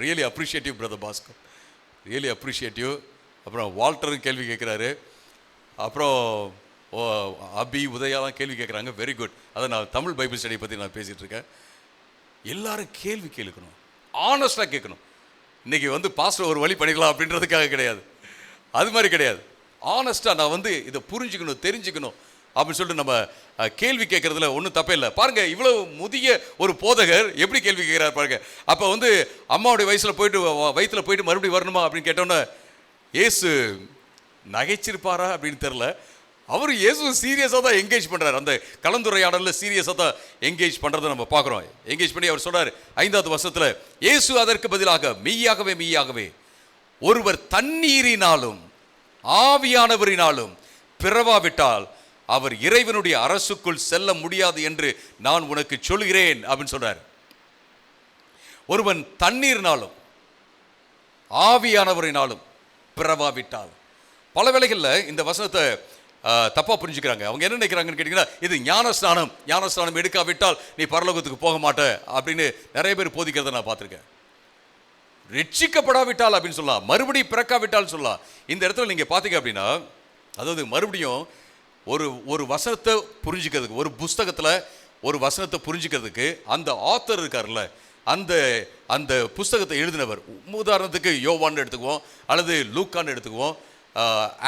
really appreciative. Brother Bosco really appreciative. அப்புறம் வால்டரும் கேள்வி கேட்குறாரு. அப்புறம் அபி உதயாலாம் கேள்வி கேட்குறாங்க. Very good. அதை நான் தமிழ் பைபிள் ஸ்டடியை பற்றி நான் பேசிகிட்டு இருக்கேன். எல்லாரும் கேள்வி கேட்கணும், ஆனஸ்டாக கேட்கணும். இன்றைக்கி வந்து பாஸ்டர் ஒரு வழி பண்ணிக்கலாம் அப்படின்றதுக்காக கிடையாது, அது மாதிரி கிடையாது. ஆனஸ்டாக நான் வந்து இதை புரிஞ்சுக்கணும், தெரிஞ்சுக்கணும் அப்படின்னு சொல்லிட்டு நம்ம கேள்வி கேட்குறதுல ஒன்றும் தப்பே இல்லை. பாருங்கள், இவ்வளோ முதிய ஒரு போதகர் எப்படி கேள்வி கேட்குறாரு பாருங்கள். அப்போ வந்து அம்மாவுடைய வயசில் போயிட்டு வயிற்றில் போயிட்டு மறுபடியும் வரணுமா அப்படின்னு கேட்டோன்னே இயேசு நகைச்சிருப்பாரா அப்படின்னு தெரில. அவர் இயேசு சீரியஸாக தான் என்கேஜ் பண்ணுறாரு. அந்த கலந்துரையாடலில் சீரியஸாக தான் என்கேஜ் பண்ணுறதை நம்ம பார்க்குறோம். என்கேஜ் பண்ணி அவர் சொல்கிறார் 5வது வசனத்தில், இயேசு அதற்கு பதிலாக மெய்யாகவே மெய்யாகவே ஒருவர் தண்ணீரினாலும் ஆவியானவரினாலும் பிறவாவிட்டால் அவர் இறைவனுடைய அரசுக்குள் செல்ல முடியாது என்று நான் உனக்கு சொல்கிறேன் அப்படின்னு சொல்கிறார். ஒருவன் தண்ணீரினாலும் ஆவியானவரினாலும் பிறவாவிட்டால். பல வேளைகளில் இந்த வசனத்தை தப்பாக புரிஞ்சுக்கிறாங்க. அவங்க என்ன நினைக்கிறாங்கன்னு கேட்டிங்கன்னா, இது ஞானஸ்நானம் எடுக்காவிட்டால் நீ பரலோகத்துக்கு போக மாட்ட அப்படின்னு நிறைய பேர் போதிக்கிறத நான் பார்த்துருக்கேன். ரட்சிக்கப்படாவிட்டால் அப்படின்னு சொல்லலாம், மறுபடியும் பிறக்காவிட்டால் சொல்லலாம். இந்த இடத்துல நீங்கள் பார்த்தீங்க அப்படின்னா, அதாவது மறுபடியும் ஒரு வசனத்தை புரிஞ்சுக்கிறதுக்கு, ஒரு புஸ்தகத்தில் ஒரு வசனத்தை புரிஞ்சுக்கிறதுக்கு அந்த ஆத்தர் இருக்கார்ல, அந்த புஸ்தகத்தை எழுதினவர், உதாரணத்துக்கு யோவான்னு எடுத்துக்குவோம், அல்லது லூக்கான்னு எடுத்துக்குவோம்,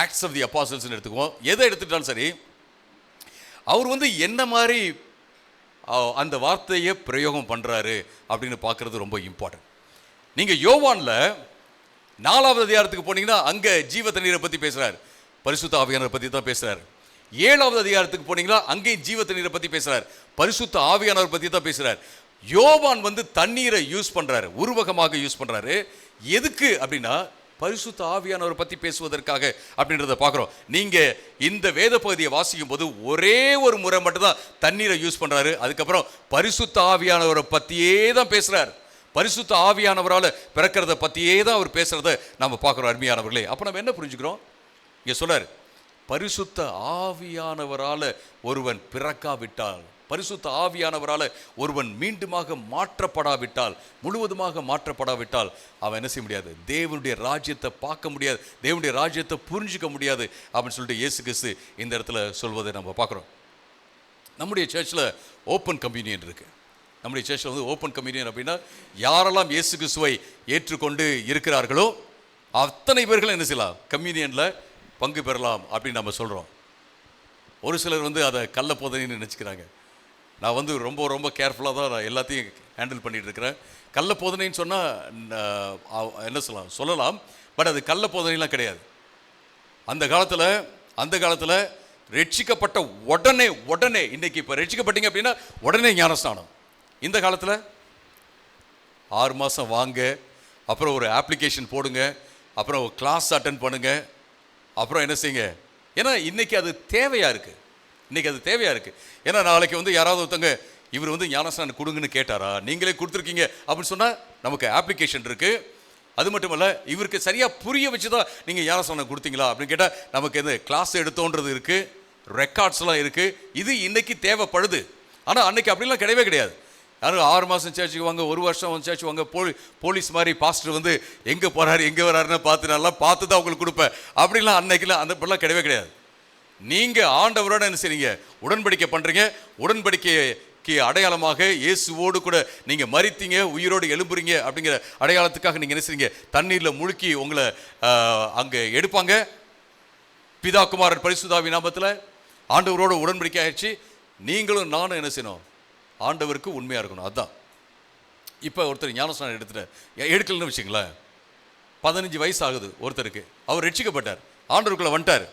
ஆக்ட்ஸ் ஆஃப் தி அப்பாசல்ஸ்ன்னு எடுத்துக்குவோம். எதை எடுத்துக்கிட்டாலும் சரி, அவர் வந்து என்ன மாதிரி அந்த வார்த்தையை பிரயோகம் பண்ணுறாரு அப்படின்னு பார்க்குறது ரொம்ப இம்பார்ட்டன்ட். நீங்கள் யோவானில் 4வது அதிகாரத்துக்கு போனீங்கன்னா அங்கே ஜீவ தண்ணீரை பற்றி பேசுகிறார், பரிசுத்த ஆவியானவரை பற்றி தான் பேசுகிறார். 7வது அதிகாரத்துக்கு போனீங்கன்னா அங்கேயும் ஜீவ தண்ணீரை பற்றி பேசுகிறார், பரிசுத்த ஆவியானவரை பற்றி தான் பேசுகிறார். யோவான் வந்து தண்ணீரை யூஸ் பண்ணுறாரு, உருவகமாக யூஸ் பண்ணுறாரு. எதுக்கு அப்படின்னா பரிசுத்த ஆவியானவரை பற்றி பேசுவதற்காக அப்படின்றத பார்க்குறோம். நீங்கள் இந்த வேத பகுதியை வாசிக்கும் போது ஒரே ஒரு முறை மட்டும்தான் தண்ணீரை யூஸ் பண்ணுறாரு. அதுக்கப்புறம் பரிசுத்த ஆவியானவரை பற்றியே தான் பேசுகிறார். பரிசுத்த ஆவியானவரால் பிறக்கிறத பற்றியே தான் அவர் பேசுகிறத நம்ம பார்க்குறோம். அருமையானவர்களே, அப்போ நம்ம என்ன புரிஞ்சுக்கிறோம்? இங்கே சொல்றார், பரிசுத்த ஆவியானவரால் ஒருவன் பிறக்காவிட்டால், பரிசுத்த ஆவியானவரால் ஒருவன் மீண்டுமாக மாற்றப்படாவிட்டால், முழுவதுமாக மாற்றப்படாவிட்டால் அவன் என்ன செய்ய முடியாது? தேவனுடைய ராஜ்யத்தை பார்க்க முடியாது, தேவனுடைய ராஜ்யத்தை புரிஞ்சிக்க முடியாது அப்படின்னு சொல்லிட்டு இயேசு கிறிஸ்து இந்த இடத்துல சொல்வதை நம்ம பார்க்குறோம். நம்முடைய சர்ச்சில் ஓப்பன் கம்யூனியன் இருக்குது. நம்முடைய சர்ச்சில் வந்து ஓப்பன் கம்யூனியன் அப்படின்னா, யாரெல்லாம் இயேசு கிறிஸ்துவை ஏற்றுக்கொண்டு இருக்கிறார்களோ அத்தனை பேர்களும் என்ன செய்யலாம்? கம்யூனியனில் பங்கு பெறலாம் அப்படின்னு நம்ம சொல்கிறோம். ஒரு சிலர் வந்து அதை கள்ள போதனைன்னு நினச்சிக்கிறாங்க. நான் வந்து ரொம்ப ரொம்ப கேர்ஃபுல்லாக தான் நான் எல்லாத்தையும் ஹேண்டில் பண்ணிகிட்டு இருக்கிறேன். கள்ள போதனைன்னு சொன்னால் என்ன சொல்லலாம், பட் அது கள்ள போதனைலாம் கிடையாது. அந்த காலத்தில் ரட்சிக்கப்பட்ட உடனே இன்றைக்கி இப்போ ரட்சிக்கப்பட்டீங்க அப்படின்னா உடனே ஞானஸ்நானம். இந்த காலத்தில் 6 மாதம் வாங்க, அப்புறம் ஒரு அப்ளிகேஷன் போடுங்க, அப்புறம் ஒரு கிளாஸ் அட்டென்ட் பண்ணுங்க, அப்புறம் என்ன செய்யுங்க. ஏன்னா இன்றைக்கி அது தேவையாக இருக்குது. ஏன்னா நாளைக்கு வந்து யாராவது ஒருத்தங்க இவர் வந்து ஞானஸ்நானம் கொடுங்கன்னு கேட்டாரா, நீங்களே கொடுத்துருக்கீங்க அப்படின்னு சொன்னால் நமக்கு அப்ளிகேஷன் இருக்குது, அது மட்டும் இல்லை, இவருக்கு சரியாக புரிய வச்சு தான் நீங்கள் ஞானஸ்நானம் கொடுத்தீங்களா அப்படின்னு கேட்டால் நமக்கு எது கிளாஸ் எடுத்தோன்றது இருக்குது, ரெக்கார்ட்ஸ்லாம் இருக்குது. இது இன்னைக்கு தேவைப்படுது. ஆனால் அன்னைக்கு அப்படிலாம் கிடையவே கிடையாது. யாரும் 6 மாதம் சேர்ச்சுக்கு வாங்க, 1 வருஷம் வந்து சேர்ச்சு வாங்க, போலீஸ் மாதிரி பாஸ்டர் வந்து எங்கே போகிறாரு எங்கே வராருன்னு பார்த்து நல்லா பார்த்து தான் உங்களுக்கு கொடுப்பேன் அப்படிலாம் அன்னைக்கெல்லாம் அந்த அப்படிலாம் கிடையவே கிடையாது. நீங்கள் ஆண்டவரோட என்ன செய்றீங்க, உடன்படிக்கை பண்ணுறீங்க. உடன்படிக்கைக்கு அடையாளமாக இயேசுவோடு கூட நீங்கள் மரித்தீங்க, உயிரோடு எழும்புறீங்க அப்படிங்கிற அடையாளத்துக்காக நீங்கள் என்ன செய்றீங்க, தண்ணீரில் முழுக்கி உங்களை அங்கே எடுப்பாங்க. பிதா குமாரன் பரிசுத்தாவி நாமத்தில் ஆண்டவரோட உடன்படிக்கை ஆயிடுச்சு. நீங்களும் நானும் என்ன செய்யணும், ஆண்டவருக்கு உண்மையாக இருக்கணும். அதுதான். இப்போ ஒருத்தர் ஞானஸ்நானம் எடுக்கலன்னு வச்சுங்களேன், 15 வயசு ஆகுது ஒருத்தருக்கு, அவர் ரட்சிக்கப்பட்டார், ஆண்டவருக்குள்ளே வந்துட்டார்.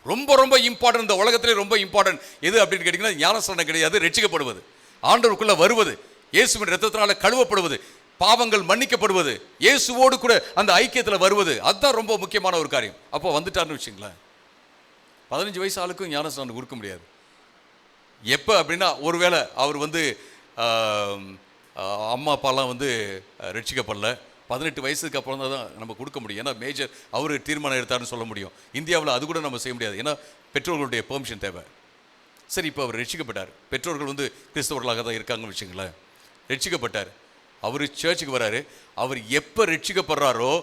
ரொம்ப ரொம்ப இம்பார்ட்டன்ட், இந்த உலகத்திலே ரொம்ப இம்பார்ட்டன்ட் எது அப்படின்னு கேட்டிங்கன்னா ஞானஸ்நானம் கிடையாது, ரட்சிக்கப்படுவது, ஆண்டவருக்குள்ளே வருவது, இயேசுவின் இரத்தத்தினால கழுவப்படுவது, பாவங்கள் மன்னிக்கப்படுவது, இயேசுவோடு கூட அந்த ஐக்கியத்தில் வருவது, அதுதான் ரொம்ப முக்கியமான ஒரு காரியம். அப்போ வந்துட்டார்னு வச்சுங்களேன், 15 வயசு ஆளுக்கும் ஞானஸ்நானம் கொடுக்க முடியாது. எப்போ அப்படின்னா, ஒருவேளை அவர் வந்து அம்மா அப்பாலாம் வந்து ரட்சிக்கப்படல, 18 வயசுக்கு அப்புறம் தான் நம்ம கொடுக்க முடியும். ஏன்னா மேஜர் அவர் தீர்மானம் எடுத்தாருன்னு சொல்ல முடியும். இந்தியாவில் அது கூட நம்ம செய்ய முடியாது, ஏன்னா பெற்றோர்களுடைய பெர்மிஷன் தேவை. சரி, இப்போ அவர் ரட்சிக்கப்பட்டார், பெற்றோர்கள் வந்து கிறிஸ்தவர்களாக தான் இருக்காங்கன்னு வச்சுங்களேன், ரட்சிக்கப்பட்டார், அவர் சர்ச்சுக்கு வராரு. அவர் எப்போ ரட்சிக்கப்படுறாரோ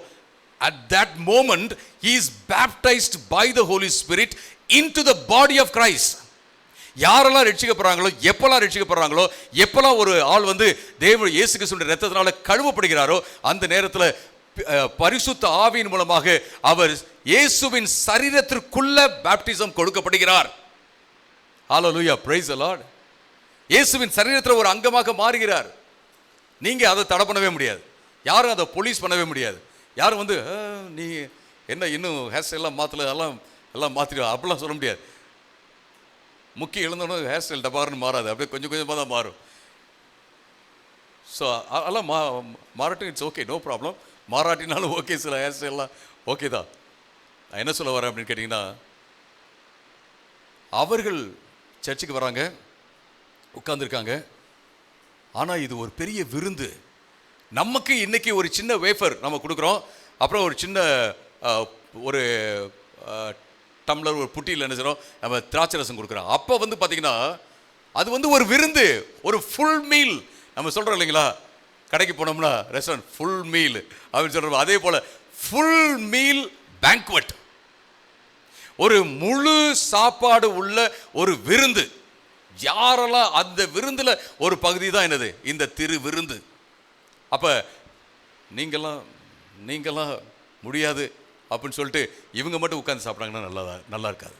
at that moment he is baptized by the Holy Spirit into the body of Christ. யாரெல்லாம் ரட்சிக்கப்படுறாங்களோ, எப்பெல்லாம் ரட்சிக்கப்படுறாங்களோ, எப்பெல்லாம் ஒரு ஆள் வந்து தேவ இயேசு கிறிஸ்துவின் இரத்தத்தினால கழுவப்படுகிறாரோ, அந்த நேரத்தில் பரிசுத்த ஆவியின் மூலமாக அவர் இயேசுவின் சரீரத்திற்குள்ள பாப்டிசம் கொடுக்கப்படுகிறார். Hallelujah, praise the Lord. இயேசுவின் சரீரத்தில் ஒரு அங்கமாக மாறுகிறார். நீங்க அதை தடை பண்ணவே முடியாது, யாரும் அதை போலீஸ் பண்ணவே முடியாது. யாரும் வந்து நீ என்ன இன்னும் ஹேர் ஸ்டைல்லாம் மாற்றல, எல்லாம் மாற்றிடுவா அப்படிலாம் சொல்ல முடியாது. முக்கிய எழுந்தோன்னு ஹேர் ஸ்டைல் டபார்னு மாறாது, அப்படியே கொஞ்சம் கொஞ்சமாக தான் மாறும். ஸோ அதெல்லாம் மாறட்டும், இட்ஸ் ஓகே, நோ ப்ராப்ளம். மாறாட்டினாலும் ஓகே, சில ஹேர் ஸ்டைல்லாம் ஓகே தான். நான் என்ன சொல்ல வரேன் அப்படின்னு கேட்டிங்கன்னா, அவர்கள் சர்ச்சுக்கு வராங்க, உட்காந்துருக்காங்க, ஆனால் இது ஒரு பெரிய விருந்து. நமக்கு இன்னைக்கு ஒரு சின்ன வேஃபர் நம்ம கொடுக்குறோம், அப்புறம் ஒரு சின்ன ஒரு டம்ளர் ஒரு புட்டியில் என்ன செய்கிறோம், நம்ம திராட்சை ரசம் கொடுக்குறோம். அப்போ வந்து பார்த்தீங்கன்னா அது வந்து ஒரு விருந்து, ஒரு ஃபுல் மீல். நம்ம சொல்கிறோம் இல்லைங்களா, கடைக்கு போனோம்னா ரெஸ்டாரண்ட் ஃபுல் மீல் அப்படின்னு சொல்கிறோம், அதே போல் ஃபுல் மீல் பேங்க்வெட், ஒரு முழு சாப்பாடு உள்ள ஒரு விருந்து. யாரெல்லாம் அந்த விருந்தில் ஒரு பகுதி தான் என்னது, இந்த திரு விருந்து. அப்போ நீங்கள்லாம் முடியாது அப்படின்னு சொல்லிட்டு இவங்க மட்டும் உட்காந்து சாப்பிட்றாங்கன்னா நல்லா இருக்காது.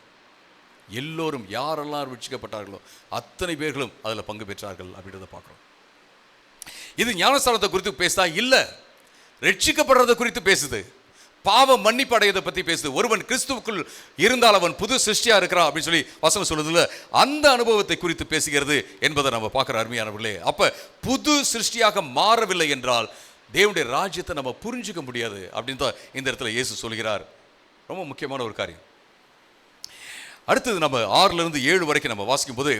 எல்லோரும் யாரெல்லாம் ரட்சிக்கப்பட்டார்களோ அத்தனை பேர்களும் அதில் பங்கு பெற்றார்கள் அப்படின்றத பார்க்குறோம். இது ஞானஸ்நானத்தை குறித்து பேசுதா? இல்லை, ரட்சிக்கப்படுறதை குறித்து பேசுது, பாவ மன்னிப்பு அடையதை பற்றி பேசுது. ஒருவன் கிறிஸ்துவுக்குள் இருந்தால் அவன் புது சிருஷ்டியாக இருக்கிறான் அப்படின்னு சொல்லி வசனம் சொல்லுதுல, அந்த அனுபவத்தை குறித்து பேசுகிறது என்பதை நம்ம பார்க்குற அருமையானவர்களே. அப்போ புது சிருஷ்டியாக மாறவில்லை என்றால் தேவனுடைய ராஜ்யத்தை நம்ம புரிஞ்சிக்க முடியாது அப்படின்னு தான் இந்த இடத்துல இயேசு சொல்கிறார். ரொம்ப முக்கியமான ஒரு காரியம். அடுத்தது நம்ம 6 to 7 வரைக்கும் நம்ம வாசிக்கும் போது,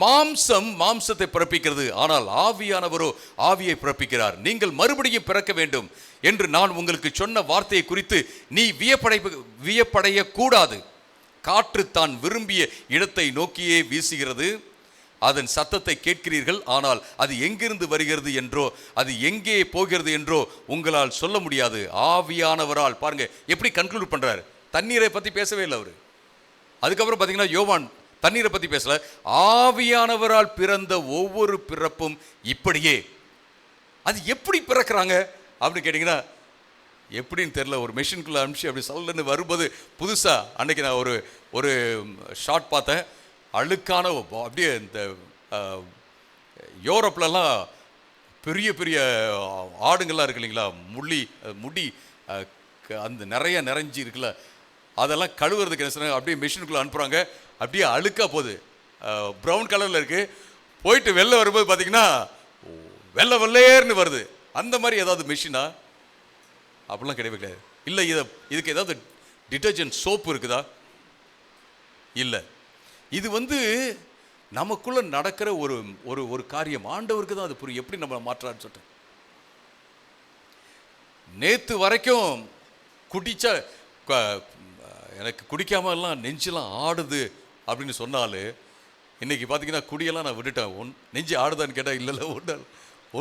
மாம்சத்தை பிறப்பிக்கிறது, ஆனால் ஆவியானவரோ ஆவியை பிறப்பிக்கிறார். நீங்கள் மறுபடியும் பிறக்க வேண்டும் என்று நான் உங்களுக்கு சொன்ன வார்த்தையை குறித்து நீ வியப்படைய கூடாது. காற்று தான் விரும்பிய இடத்தை நோக்கியே வீசுகிறது, அதன் சத்தத்தை கேட்கிறீர்கள், ஆனால் அது எங்கிருந்து வருகிறது என்றோ அது எங்கே போகிறது என்றோ உங்களால் சொல்ல முடியாது. ஆவியானவரால், பாருங்க எப்படி கன்க்ளூட் பண்றாரு, தண்ணீரை பத்தி பேசவே இல்லை அவரு. அதுக்கப்புறம் பார்த்தீங்கன்னா யோவான் தண்ணீரை பற்றி பேசல, ஆவியானவரால் பிறந்த ஒவ்வொரு பிறப்பும் இப்படியே. அது எப்படி பிறக்கிறாங்க அப்படின்னு கேட்டிங்கன்னா, எப்படின்னு தெரில, ஒரு மெஷின்குள்ளே அனுப்பிச்சு அப்படி சல்லுன்னு வரும்போது புதுசாக அன்றைக்கி நான் ஒரு ஷார்ட் பார்த்தேன். அழுக்கான அப்படியே இந்த யூரோப்லலாம் பெரிய பெரிய ஆடுங்கள்லாம் இருக்கு இல்லைங்களா, முடி அந்த நிறைஞ்சி இருக்குல்ல, அதெல்லாம் கழுவுறதுக்கு என்ன சொன்னாங்க, அப்படியே மிஷினுக்குள்ளே அனுப்புகிறாங்க, அப்படியே அழுக்காக போகுது, ப்ரௌன் கலரில் இருக்குது, போயிட்டு வெளில வரும்போது பார்த்தீங்கன்னா வெள்ளையர்னு வருது. அந்த மாதிரி ஏதாவது மிஷினா? அப்படிலாம் கிடையவே கிடையாது. இல்லை, இதுக்கு ஏதாவது டிட்டர்ஜென்ட் சோப்பு இருக்குதா? இல்லை. இது வந்து நமக்குள்ள நடக்கிற ஒரு காரியம். ஆண்டவருக்கு தான் அது புரியும் எப்படி நம்ம மாற்றான்னு சொல்லிட்டு. நேற்று வரைக்கும் குடிச்ச எனக்கு குடிக்காமலாம் நெஞ்செல்லாம் ஆடுது அப்படின்னு சொன்னாலும் இன்னைக்கு பார்த்தீங்கன்னா குடியெல்லாம் நான் விட்டுட்டேன். நெஞ்சு ஆடுதான்னு கேட்டால் இல்லை,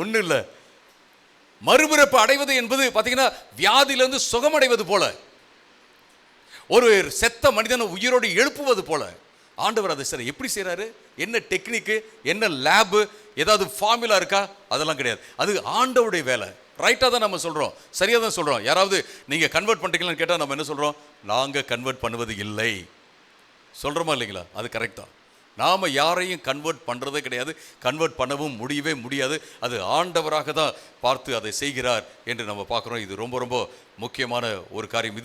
ஒன்றும் இல்லை. மறுபிறப்பு அடைவது என்பது பார்த்தீங்கன்னா வியாதியிலேருந்து சுகமடைவது போல, ஒரு செத்த மனிதனை உயிரோடு எழுப்புவது போல ஆண்டவர் அதை சார் எப்படி செய்கிறாரு? என்ன டெக்னிக்கு, என்ன லேபு, ஏதாவது ஃபார்முலா இருக்கா? அதெல்லாம் கிடையாது. அது ஆண்டவருடைய வேலை. ரைட்டாக தான் நம்ம சொல்கிறோம், சரியாக தான் சொல்கிறோம். யாராவது நீங்கள் கன்வெர்ட் பண்ணுறீங்களான்னு கேட்டால் நம்ம என்ன சொல்கிறோம்? நாங்கள் கன்வெர்ட் பண்ணுவது இல்லை சொல்கிறோமா இல்லைங்களா? அது கரெக்டாக. நாம் யாரையும் கன்வெர்ட் பண்ணுறதே கிடையாது, கன்வெர்ட் பண்ணவும் முடியவே முடியாது. அது ஆண்டவராக தான் பார்த்து அதை செய்கிறார் என்று நம்ம பார்க்குறோம். இது ரொம்ப ரொம்ப முக்கியமான ஒரு காரியம்.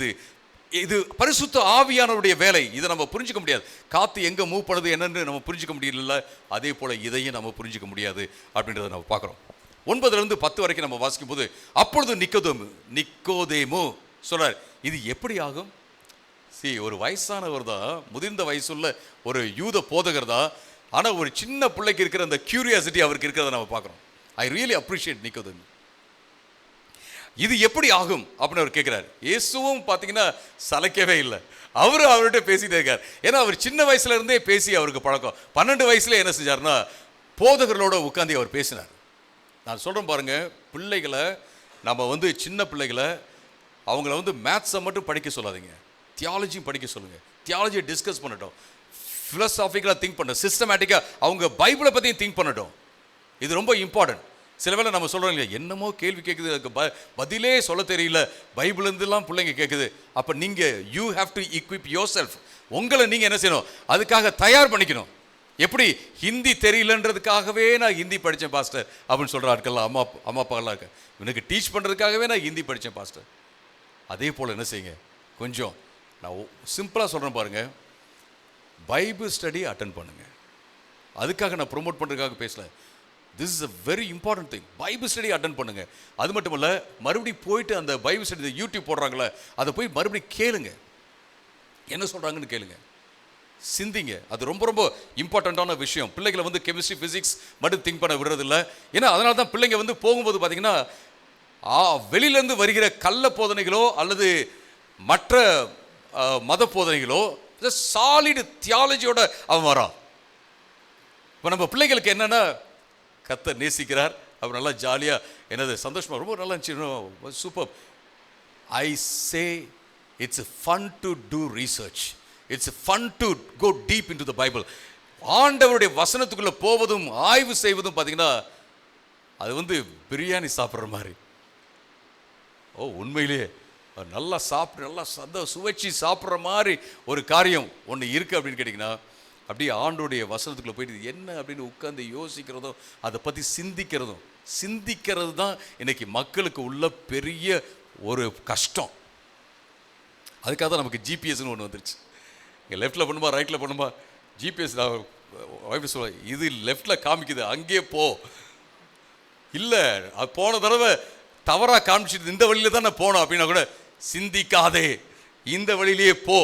இது பரிசுத்த ஆவியானவருடைய வேலை. இதை நம்ம புரிஞ்சிக்க முடியாது. காற்று எங்கே மூவ் பண்ணுது என்னன்னு நம்ம புரிஞ்சிக்க முடியல, அதே போல் இதையும் நம்ம புரிஞ்சிக்க முடியாது அப்படின்றத நம்ம பார்க்குறோம். 9 - 10 வரைக்கும் நம்ம வாசிக்கும் போது, அப்பொழுது நிக்கோதேமு சொல்றார், இது எப்படி ஆகும்? ஒரு வயசானவர் தான், முதிர்ந்த வயசுள்ள ஒரு யூத போதகர் தான், ஆனால் ஒரு சின்ன பிள்ளைக்கு இருக்கிற அந்த கியூரியாசிட்டி அவருக்கு இருக்கிறத நம்ம பார்க்குறோம். ஐ ரியலி அப்ரிஷியேட் நிக்கோதேமு. இது எப்படி ஆகும் அப்படின்னு அவர் கேட்குறாரு. இயேசுவும் பார்த்தீங்கன்னா சளைக்கவே இல்லை, அவர்கிட்ட பேசிட்டே இருக்கார். ஏன்னா அவர் சின்ன வயசுல இருந்தே பேசி அவருக்கு பழக்கம். 12 வயசுல என்ன செஞ்சார்னா போதகர்களோட உட்காந்து அவர் பேசினார். நான் சொல்கிறேன் பாருங்க, பிள்ளைகளை நம்ம சின்ன பிள்ளைகளை அவங்கள மேத்ஸை மட்டும் படிக்க சொல்லாதீங்க, தியாலஜியும் படிக்க சொல்லுங்கள். தியாலஜியை டிஸ்கஸ் பண்ணட்டும், ஃபிலசாபிக்கலாக திங்க் பண்ணட்டும், சிஸ்டமேட்டிக்காக அவங்க பைபிளை பற்றியும் திங்க் பண்ணட்டும். இது ரொம்ப இம்பார்ட்டன்ட். சில வேளை நம்ம சொல்கிறோம் இல்லையா, என்னமோ கேள்வி கேட்குது, அதுக்கு பதிலே சொல்ல தெரியல, பைபிள்லேருந்துலாம் பிள்ளைங்க கேட்குது. அப்போ நீங்கள் you have to equip yourself. உங்களை நீங்கள் என்ன செய்யணும்? அதுக்காக தயார் பண்ணிக்கணும். எப்படி? ஹிந்தி தெரியலன்றதுக்காகவே நான் ஹிந்தி படித்தேன் பாஸ்டர் அப்படின்னு சொல்கிற ஆட்கள்லாம் அம்மா அப்பாலாம் இருக்கேன். எனக்கு டீச் பண்ணுறதுக்காகவே நான் ஹிந்தி படித்தேன் பாஸ்டர். அதே போல் என்ன செய்யுங்க, கொஞ்சம் நான் சிம்பிளாக சொல்கிறேன் பாருங்கள், பைபிள் ஸ்டடி அட்டென்ட் பண்ணுங்கள். அதுக்காக நான் ப்ரொமோட் பண்ணுறதுக்காக பேசல. This is a very important thing. Bible study attend பண்ணுங்கள். அது மட்டும் இல்லை, மறுபடியும் போயிட்டு அந்த பைபிள் ஸ்டடி யூடியூப் போடுறாங்களே, அதை போய் மறுபடியும் கேளுங்க, என்ன சொல்கிறாங்கன்னு கேளுங்க, சிந்திங்க. அது ரொம்ப ரொம்ப இம்பார்ட்டண்ட்டான விஷயம். பிள்ளைகளை கெமிஸ்ட்ரி ஃபிசிக்ஸ் மட்டும் திங்க் பண்ண விடுறதில்ல. ஏன்னா அதனால தான் பிள்ளைங்க போகும்போது பார்த்தீங்கன்னா வெளியிலேருந்து வருகிற கள்ள போதனைகளோ அல்லது மற்ற மத போதனைகளோ சாலிடு தியாலஜியோட அவன் வரான். இப்போ நம்ம பிள்ளைகளுக்கு என்னென்னா, கர்த்தர் நேசிக்கிறார், அவர் நல்லா ஜாலியாக என்னது சந்தோஷமாக ரொம்ப நல்லா இருந்துச்சு, super. I say it's fun to do research, it's fun to go deep into the Bible. ஆண்டவருடைய வசனத்துக்குள்ளே போவதும் ஆய்வு செய்வதும் பார்த்தீங்கன்னா அது பிரியாணி சாப்பிட்ற மாதிரி. உண்மையிலேயே நல்லா சாப்பிட்டு நல்லா சுவைச்சி சாப்பிட்ற மாதிரி ஒரு காரியம் ஒன்று இருக்குது அப்படின்னு கேட்டிங்கன்னா, அப்படியே ஆண்டோடைய வசனத்துக்குள்ளே போயிட்டு என்ன அப்படின்னு உட்காந்து யோசிக்கிறதும் அதை பற்றி சிந்திக்கிறது தான் இன்றைக்கி மக்களுக்கு உள்ள பெரிய ஒரு கஷ்டம். அதுக்காக தான் நமக்கு ஜிபிஎஸ்ன்னு ஒன்று வந்துருச்சு. இங்கே லெஃப்ட்டில் பண்ணுமா ரைட்டில் பண்ணுமா, ஜிபிஎஸ் நான் வைஃப் சொல்ல, இது லெஃப்டில் காமிக்குது அங்கேயே போ, இல்லை அது போன தடவை தவறாக காமிச்சிட்டு இந்த வழியில் தான் நான் போனோம் அப்படின்னா கூட சிந்திக்காதே, இந்த வழியிலேயே போ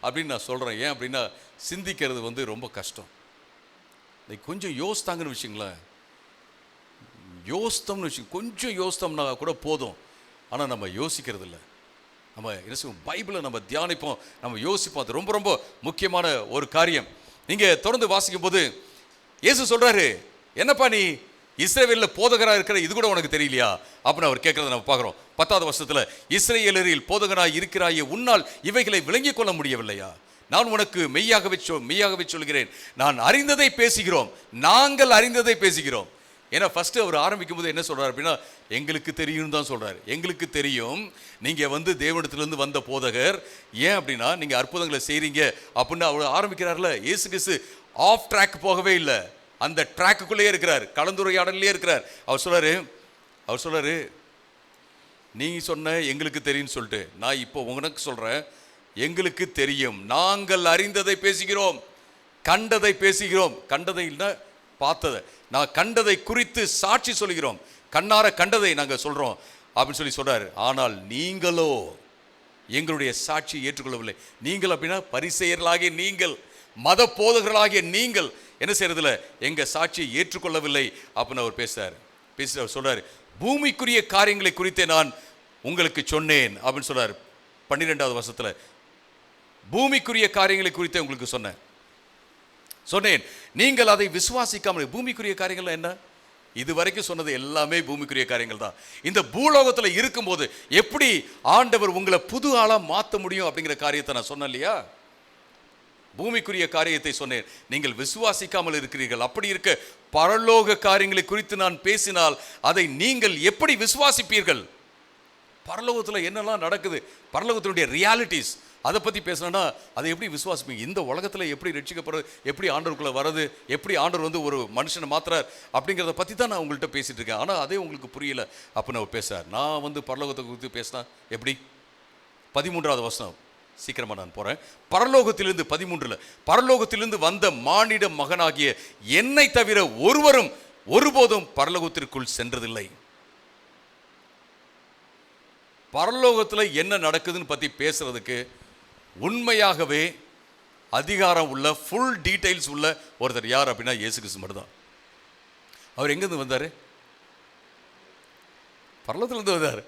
அப்படின்னு நான் சொல்கிறேன். ஏன் அப்படின்னா சிந்திக்கிறது ரொம்ப கஷ்டம். கொஞ்சம் யோசித்தாங்கன்னு வச்சுங்களேன், யோசித்தோம்னு கொஞ்சம் யோசித்தோம்னா கூட போதும். ஆனால் நம்ம யோசிக்கிறது இல்லை. நம்ம என்ன செய்வோம்? பைபிளை நம்ம தியானிப்போம், நம்ம யோசிப்போம். அது ரொம்ப ரொம்ப முக்கியமான ஒரு காரியம். நீங்கள் தொடர்ந்து வாசிக்கும் போது இயேசு சொல்கிறாரு, என்னப்பா நீ இஸ்ரவேலில் போதகராக இருக்கிற இது கூட உனக்கு தெரியலையா அப்படின்னு அவர் கேட்குறத நம்ம பார்க்குறோம். 10வது வருஷத்தில், இஸ்ரவேலரில் போதகராக இருக்கிறாயே, உன்னால் இவைகளை விளங்கிக் கொள்ள முடியவில்லையா? நான் உனக்கு மெய்யாகவே சொல்கிறேன், நான் அறிந்ததை பேசுகிறோம், நாங்கள் அறிந்ததை பேசுகிறோம். ஏன்னா ஃபஸ்ட்டு அவர் ஆரம்பிக்கும் போது என்ன சொல்கிறார் அப்படின்னா, எங்களுக்கு தெரியும் தான் சொல்கிறார். எங்களுக்கு தெரியும், நீங்கள் தேவனிடத்திலிருந்து வந்த போதகர். ஏன் அப்படின்னா நீங்கள் அற்புதங்களை செய்கிறீங்க அப்படின்னு அவர் ஆரம்பிக்கிறார்ல. இயேசு கிறிஸ்து ஆஃப் ட்ராக் போகவே இல்லை, அந்த ட்ராக்குள்ளேயே இருக்கிறார், கலந்துரையாடலே இருக்கிறார். அவர் சொல்கிறாரு நீ சொன்ன எங்களுக்கு தெரியும்னு சொல்லிட்டு, நான் இப்போ உனக்கு சொல்கிறேன், எங்களுக்கு தெரியும், நாங்கள் அறிந்ததை பேசுகிறோம், கண்டதை பேசுகிறோம். கண்டதை இல்லை, பார்த்ததை, நான் கண்டதை குறித்து சாட்சி சொல்கிறோம், கண்ணார கண்டதை நாங்கள் சொல்கிறோம் அப்படின்னு சொல்கிறார். ஆனால் நீங்களோ எங்களுடைய சாட்சியை ஏற்றுக்கொள்ளவில்லை. நீங்கள் அப்படின்னா பரிசேயர்களாகிய நீங்கள், மத போதகர்களாகிய நீங்கள் என்ன செய்யறதில்ல, எங்கள் சாட்சியை ஏற்றுக்கொள்ளவில்லை அப்படின்னு அவர் பேசி அவர் சொல்றாரு, பூமிக்குரிய காரியங்களை குறித்தே நான் உங்களுக்கு சொன்னேன் அப்படின்னு சொல்றாரு. 12வது வசனத்துல பூமிக்குரிய காரியங்களை குறித்தே உங்களுக்கு சொன்னேன், நீங்கள் அதை விசுவாசிக்காமல். பூமிக்குரிய காரியங்கள் என்ன? இது வரைக்கும் சொன்னது எல்லாமே பூமிக்குரிய காரியங்கள் தான். இந்த பூலோகத்தில் இருக்கும்போது எப்படி ஆண்டவர் உங்களை புது ஆளா மாற்ற முடியும் அப்படிங்கிற காரியத்தை நான் சொன்னேன் இல்லையா? பூமிக்குரிய காரியத்தை சொன்னேன், நீங்கள் விசுவாசிக்காமல் இருக்கிறீர்கள். அப்படி இருக்க பரலோக காரியங்களை குறித்து நான் பேசினால் அதை நீங்கள் எப்படி விசுவாசிப்பீர்கள்? பரலோகத்தில் என்னெல்லாம் நடக்குது, பரலோகத்தினுடைய ரியாலிட்டிஸ், அதை பற்றி பேசணும்னா அதை எப்படி விசுவாசிப்பீங்க? இந்த உலகத்தில் எப்படி ரட்சிக்கப்படுறது, எப்படி ஆண்டவருக்குள்ளே வர்றது, எப்படி ஆண்டவர் வந்து ஒரு மனுஷனை மாத்துறார் அப்படிங்கிறத பற்றி தான் நான் உங்கள்கிட்ட பேசிகிட்டு இருக்கேன். ஆனால் அதே உங்களுக்கு புரியல அப்படின்னு அவர் பேசுகிறார். நான் வந்து பரலோகத்தை குறித்து பேசினா எப்படி? 13வது வசனம் சீக்கிரமாக நான் போகிறேன். பரலோகத்திலிருந்து 13ல் பரலோகத்திலிருந்து வந்த மானிட மகனாகிய என்னை தவிர ஒருவரும் ஒருபோதும் பரலோகத்திற்குள் சென்றதில்லை. பரலோகத்தில் என்ன நடக்குதுன்னு பற்றி பேசுறதுக்கு உண்மையாகவே அதிகாரம் உள்ள ஃபுல் டீட்டெயில்ஸ் உள்ள ஒருத்தர் யார் அப்படின்னா இயேசு கிறிஸ்து மட்டும்தான். அவர் எங்கேருந்து வந்தார்? பரலோகத்திலேருந்து வந்தார்.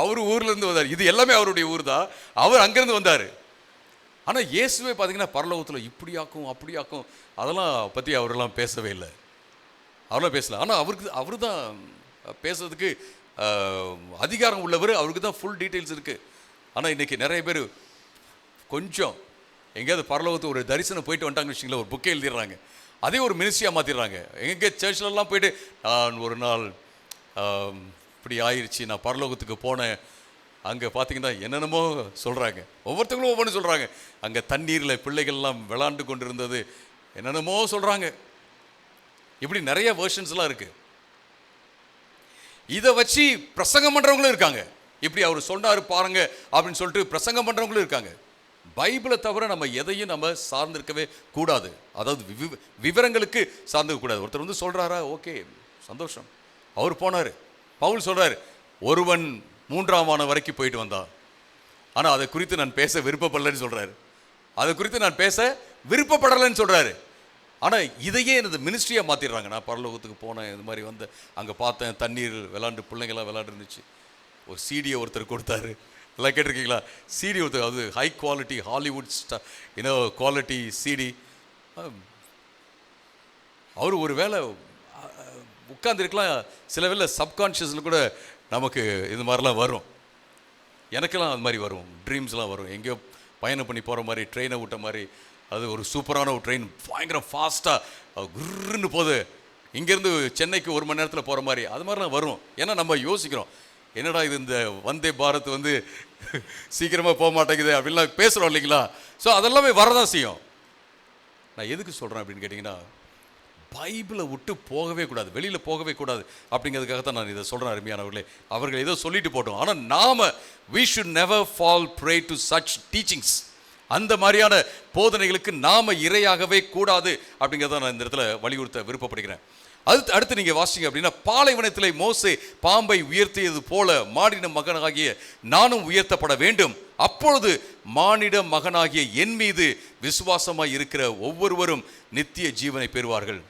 அவர் ஊர்லேருந்து வந்தார். இது எல்லாமே அவருடைய ஊர் தான். அவர் அங்கேருந்து வந்தார். ஆனால் இயேசுவே பார்த்தீங்கன்னா பரலோகத்தில் இப்படியாக்கும் அப்படியாக்கும் அதெல்லாம் பற்றி அவரெல்லாம் பேசவே இல்லை. அவரெல்லாம் பேசல. ஆனால் அவரு தான் பேசுறதுக்கு அதிகாரம் உள்ளவர். அவருக்கு தான் ஃபுல் டீட்டெயில்ஸ் இருக்குது. ஆனால் இன்றைக்கி நிறைய பேர் கொஞ்சம் எங்கேயாவது பரலோகத்துக்கு ஒரு தரிசனம் போயிட்டு வந்துட்டாங்கன்னு வச்சிங்களேன், ஒரு புக்கை எழுதிடுறாங்க, அதே ஒரு மினிஸ்ட்ரியாக மாற்றிடுறாங்க. எங்கே சர்ச்லலாம் போயிட்டு நான் ஒரு நாள் இப்படி ஆயிடுச்சு, நான் பரலோகத்துக்கு போனேன், அங்கே பார்த்தீங்கன்னா என்னென்னமோ சொல்கிறாங்க, ஒவ்வொருத்தங்களும் ஒவ்வொன்று சொல்கிறாங்க. அங்கே தண்ணீரில் பிள்ளைகள்லாம் விளாண்டு கொண்டு இருந்தது, என்னென்னமோ சொல்கிறாங்க. இப்படி நிறைய வேர்ஷன்ஸ்லாம் இருக்குது. இதை வச்சு பிரசங்கம் பண்ணுறவங்களும் இருக்காங்க. இப்படி அவர் சொன்னார் பாருங்க அப்படின்னு சொல்லிட்டு பிரசங்கம் பண்ணுறவங்களும் இருக்காங்க. பைபிளை தவிர நம்ம எதையும் நம்ம சார்ந்திருக்கவே கூடாது. அதாவது விவரங்களுக்கு சார்ந்திருக்க கூடாது. ஒருத்தர் வந்து சொல்கிறாரா, ஓகே சந்தோஷம், அவர் போனார். பவுல் சொல்கிறார், ஒருவன் 3ஆம் வானம் வரைக்கும் போயிட்டு வந்தான், ஆனால் அதை குறித்து நான் பேச விருப்பப்படலைன்னு சொல்கிறாரு. அதை குறித்து நான் பேச விருப்பப்படலைன்னு சொல்கிறாரு. ஆனால் இதையே எனது மினிஸ்ட்ரியாக மாற்றிடுறாங்க. நான் பரலோகத்துக்கு போனேன், இது மாதிரி வந்து அங்கே பார்த்தேன், தண்ணீர் விளாண்டு பிள்ளைங்கள்லாம் விளாண்டு இருந்துச்சு, ஒரு சிடியை ஒருத்தர் கொடுத்தாரு. எல்லாம் கேட்டிருக்கீங்களா? சிடி ஒருத்தர், அது high quality Hollywood quality CD. அவர் ஒரு வேளை உட்காந்துருக்கலாம், சில வேளை சப்கான்ஷியஸில் கூட நமக்கு இது மாதிரிலாம் வரும். எனக்கெல்லாம் அது மாதிரி வரும், ட்ரீம்ஸ்லாம் வரும். எங்கேயோ பயணம் பண்ணி போகிற மாதிரி, ட்ரெயினை விட்ட மாதிரி, அது ஒரு சூப்பரான ஒரு ட்ரெயின் பயங்கர ஃபாஸ்ட்டாக குருன்னு போகுது, இங்கேருந்து சென்னைக்கு 1 மணி நேரத்தில் போகிற மாதிரி, அது மாதிரிலாம் வரும். ஏன்னா நம்ம யோசிக்கிறோம், என்னடா இது இந்த வந்தே பாரத் வந்து சீக்கிரமாக போக மாட்டேங்குது அப்படின்லாம் பேசுகிறோம் இல்லைங்களா? ஸோ அதெல்லாமே வரதான் செய்யும். நான் எதுக்கு சொல்கிறேன் அப்படின்னு கேட்டிங்கன்னா, பைபிளை விட்டு போகவே கூடாது, வெளியில் போகவே கூடாது அப்படிங்கிறதுக்காகத்தான் நான் இதை சொல்கிறேன். அருமையானவர்களே, அவர்கள் ஏதோ சொல்லிட்டு போட்டோம், ஆனால் நாம் we should never fall prey to such teachings. அந்த மாதிரியான போதனைகளுக்கு நாம் இரையாகவே கூடாது அப்படிங்கிறத நான் இந்த இடத்துல வலியுறுத்த விருப்பப்படுகிறேன். அடுத்து நீங்கள் வாசிங்க அப்படின்னா, பாலைவனத்திலே மோசே பாம்பை உயர்த்தியது போல மானிட மகனாகிய நானும் உயர்த்தப்பட வேண்டும், அப்பொழுது மானிட மகனாகிய என் மீது விசுவாசமாக இருக்கிற ஒவ்வொருவரும் நித்திய ஜீவனை பெறுவார்கள்.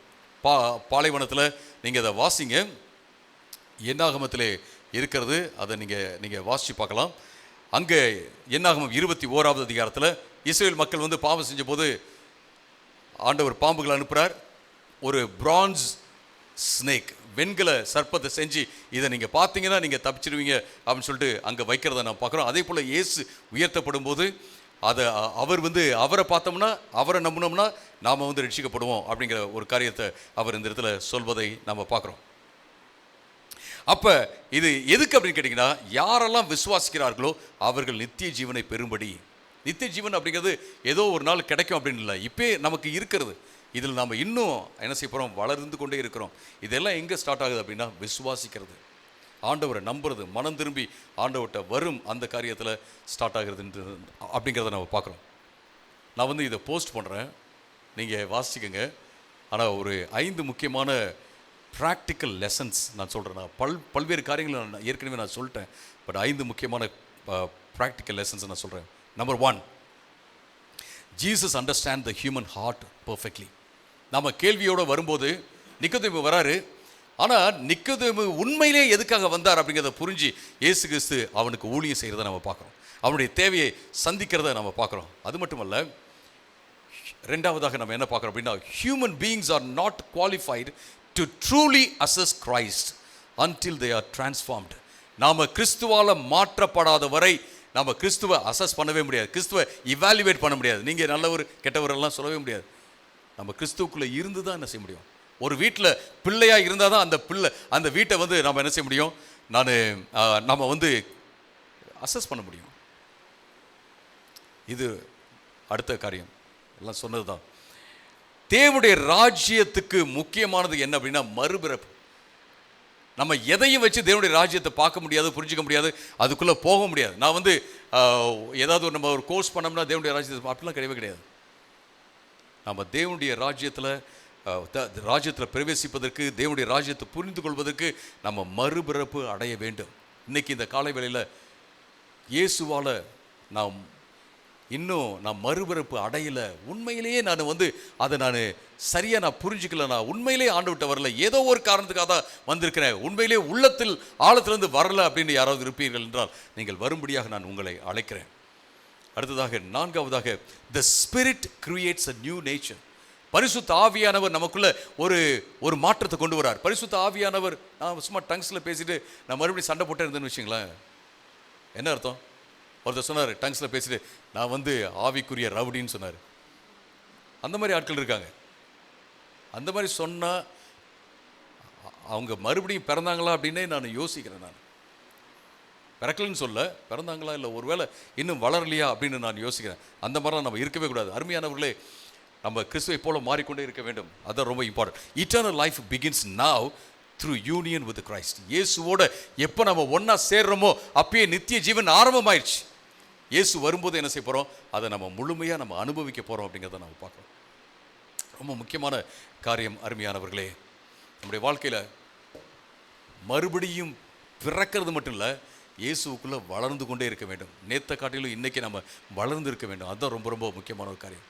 பாலைவனத்தில் நீங்கள் அதை வாசிங்க, என்னாகமத்திலே இருக்கிறது, அதை நீங்கள் வாசித்து பார்க்கலாம். அங்கே என்னாகமம் 21வது அதிகாரத்தில் இஸ்ரவேல் மக்கள் வந்து பாவம் செஞ்ச போது ஆண்டவர் பாம்புகளை அனுப்புகிறார். ஒரு பிரான்ஸ் ஸ்னேக், வெண்கல சர்ப்பத்தை செஞ்சு இதை நீங்கள் பார்த்தீங்கன்னா நீங்கள் தப்பிச்சிடுவீங்க அப்படின்னு சொல்லிட்டு அங்கே வைக்கிறத நான் பார்க்குறோம். அதே போல் இயேசு உயர்த்தப்படும் போது அதை அவரை பார்த்தோம்னா, அவரை நம்பினோம்னா நாம் வந்து ரட்சிக்கப்படுவோம் அப்படிங்கிற ஒரு காரியத்தை அவர் இந்த இடத்துல சொல்வதை நம்ம பார்க்குறோம். அப்போ இது எதுக்கு அப்படின்னு கேட்டிங்கன்னா, யாரெல்லாம் விசுவாசிக்கிறார்களோ அவர்கள் நித்திய ஜீவனை பெறும்படி. நித்திய ஜீவன் அப்படிங்கிறது ஏதோ ஒரு நாள் கிடைக்கும் அப்படின்னு இல்லை, இப்போ நமக்கு இருக்கிறது. இதில் நாம் இன்னும் என்ன செய்ய போகிறோம், வளர்ந்து கொண்டே இருக்கிறோம். இதெல்லாம் எங்கே ஸ்டார்ட் ஆகுது அப்படின்னா, விசுவாசிக்கிறது, ஆண்டவரை நம்புறது, மனம் திரும்பி ஆண்டவர்கிட்ட வரும் அந்த காரியத்தில் ஸ்டார்ட் ஆகுறது அப்படிங்கிறத நம்ம பார்க்குறோம். நான் வந்து இதை போஸ்ட் பண்ணுறேன், நீங்கள் வாசிக்கங்க. ஆனால் ஒரு 5 முக்கியமான ப்ராக்டிக்கல் லெசன்ஸ் நான் சொல்கிறேன். நான் பல்வேறு காரியங்களை நான் ஏற்கனவே நான் சொல்லிட்டேன், பட் 5 முக்கியமான ப்ராக்டிக்கல் லெசன்ஸ் நான் சொல்கிறேன். Number 1, Jesus understand the human heart perfectly. நம்ம கேள்வியோடு வரும்போது நிக்கோதேமு வராரு, ஆனால் நிக்கோதேமு உண்மையிலே எதுக்காக வந்தார் அப்படிங்கிறத புரிஞ்சு இயேசு கிறிஸ்து அவனுக்கு ஊழியம் செய்கிறத நம்ம பார்க்குறோம். அவனுடைய தேவையை சந்திக்கிறத நம்ம பார்க்குறோம். அது மட்டுமல்ல, ரெண்டாவதாக நம்ம என்ன பார்க்குறோம் அப்படின்னா, human beings are not qualified to truly assess Christ until they are transformed. நாம் கிறிஸ்துவால் மாற்றப்படாத வரை நம்ம கிறிஸ்துவை அசஸ் பண்ணவே முடியாது, கிறிஸ்துவை இவாலுவேட் பண்ண முடியாது. நீங்கள் நல்லவர் கெட்டவரெல்லாம் சொல்லவே முடியாது. நம்ம கிறிஸ்துவுக்குள்ளே இருந்து தான் என்ன செய்ய முடியும். ஒரு வீட்டில் பிள்ளையாக இருந்தால் தான் அந்த வீட்டை வந்து நம்ம என்ன செய்ய முடியும், நம்ம வந்து அசஸ் பண்ண முடியும். இது அடுத்த காரியம், எல்லாம் சொன்னது தான். தேவனுடைய ராஜ்யத்துக்கு முக்கியமானது என்ன அப்படின்னா மறுபிறப்பு. நம்ம எதையும் வச்சு தேவனுடைய ராஜ்யத்தை பார்க்க முடியாது, புரிஞ்சிக்க முடியாது, அதுக்குள்ளே போக முடியாது. நான் வந்து ஏதாவது நம்ம ஒரு கோர்ஸ் பண்ணோம்னா தேவனுடைய ராஜ்யத்தை அப்படிலாம் கிடையவே கிடையாது. நம்ம தேவனுடைய ராஜ்யத்தில் பிரவேசிப்பதற்கு, தேவனுடைய ராஜ்யத்தை புரிந்து கொள்வதற்கு நம்ம மறுபிறப்பு அடைய வேண்டும். இன்னைக்கு இந்த காலை வேளையில் இயேசுவால் நான் மறுபிறப்பு அடையலை, உண்மையிலேயே நான் வந்து அதை சரியாக நான் புரிஞ்சுக்கல, நான் உண்மையிலேயே ஆண்டவர்கிட்ட வரல, ஏதோ ஒரு காரணத்துக்காக தான் வந்திருக்கிறேன், உண்மையிலேயே உள்ளத்தில் ஆழத்திலிருந்து வரல அப்படின்னு யாராவது இருப்பீர்கள் என்றால் நீங்கள் வரும்படியாக நான் உங்களை அழைக்கிறேன். அடுத்ததாக, நான்காவதாக, the spirit creates a new nature. பரிசுத்த ஆவியானவர் நமக்குள்ள ஒரு மாற்றத்தை கொண்டு வரார். பரிசுத்த ஆவியானவர், நான் சும்மா டங்ஸில் பேசிட்டு நான் மறுபடியும் சண்டை போட்டே இருந்தேன்னு வச்சுங்களேன், என்ன அர்த்தம்? ஒருத்தர் சொன்னார் டங்ஸில் பேசிட்டு நான் வந்து ஆவிக்குரிய ரவுடின்னு சொன்னார். அந்த மாதிரி ஆட்கள் இருக்காங்க. அந்த மாதிரி சொன்னால் அவங்க மறுபடியும் பிறந்தாங்களா அப்படின்னே நான் யோசிக்கிறேன். நான் பிறக்கலன்னு சொல்ல, பிறந்தாங்களா இல்லை ஒருவேளை இன்னும் வளரலையா அப்படின்னு நான் யோசிக்கிறேன். அந்த மாதிரிலாம் நம்ம இருக்கவே கூடாது. அருமையானவர்களே, நம்ம கிறிஸ்துவை போல மாறிக்கொண்டே இருக்க வேண்டும். அதுதான் ரொம்ப important. Eternal life begins now through union with Christ. இயேசுவோட எப்போ நம்ம ஒன்றா சேர்றோமோ அப்பயே நித்திய ஜீவன் ஆரம்பமாயிடுச்சு. இயேசு வரும்போது என்ன செய்ய போகிறோம், அதை நம்ம முழுமையாக நம்ம அனுபவிக்க போகிறோம் அப்படிங்கிறத நம்ம பார்க்குறோம். ரொம்ப முக்கியமான காரியம் அருமையானவர்களே, நம்முடைய வாழ்க்கையில் மறுபடியும் பிறக்கிறது மட்டும் இல்லை, இயேசுக்குள்ளே வளர்ந்து கொண்டே இருக்க வேண்டும். நேற்ற காட்டிலும் இன்றைக்கி நம்ம வளர்ந்து இருக்க வேண்டும். அதுதான் ரொம்ப ரொம்ப முக்கியமான ஒரு காரியம்.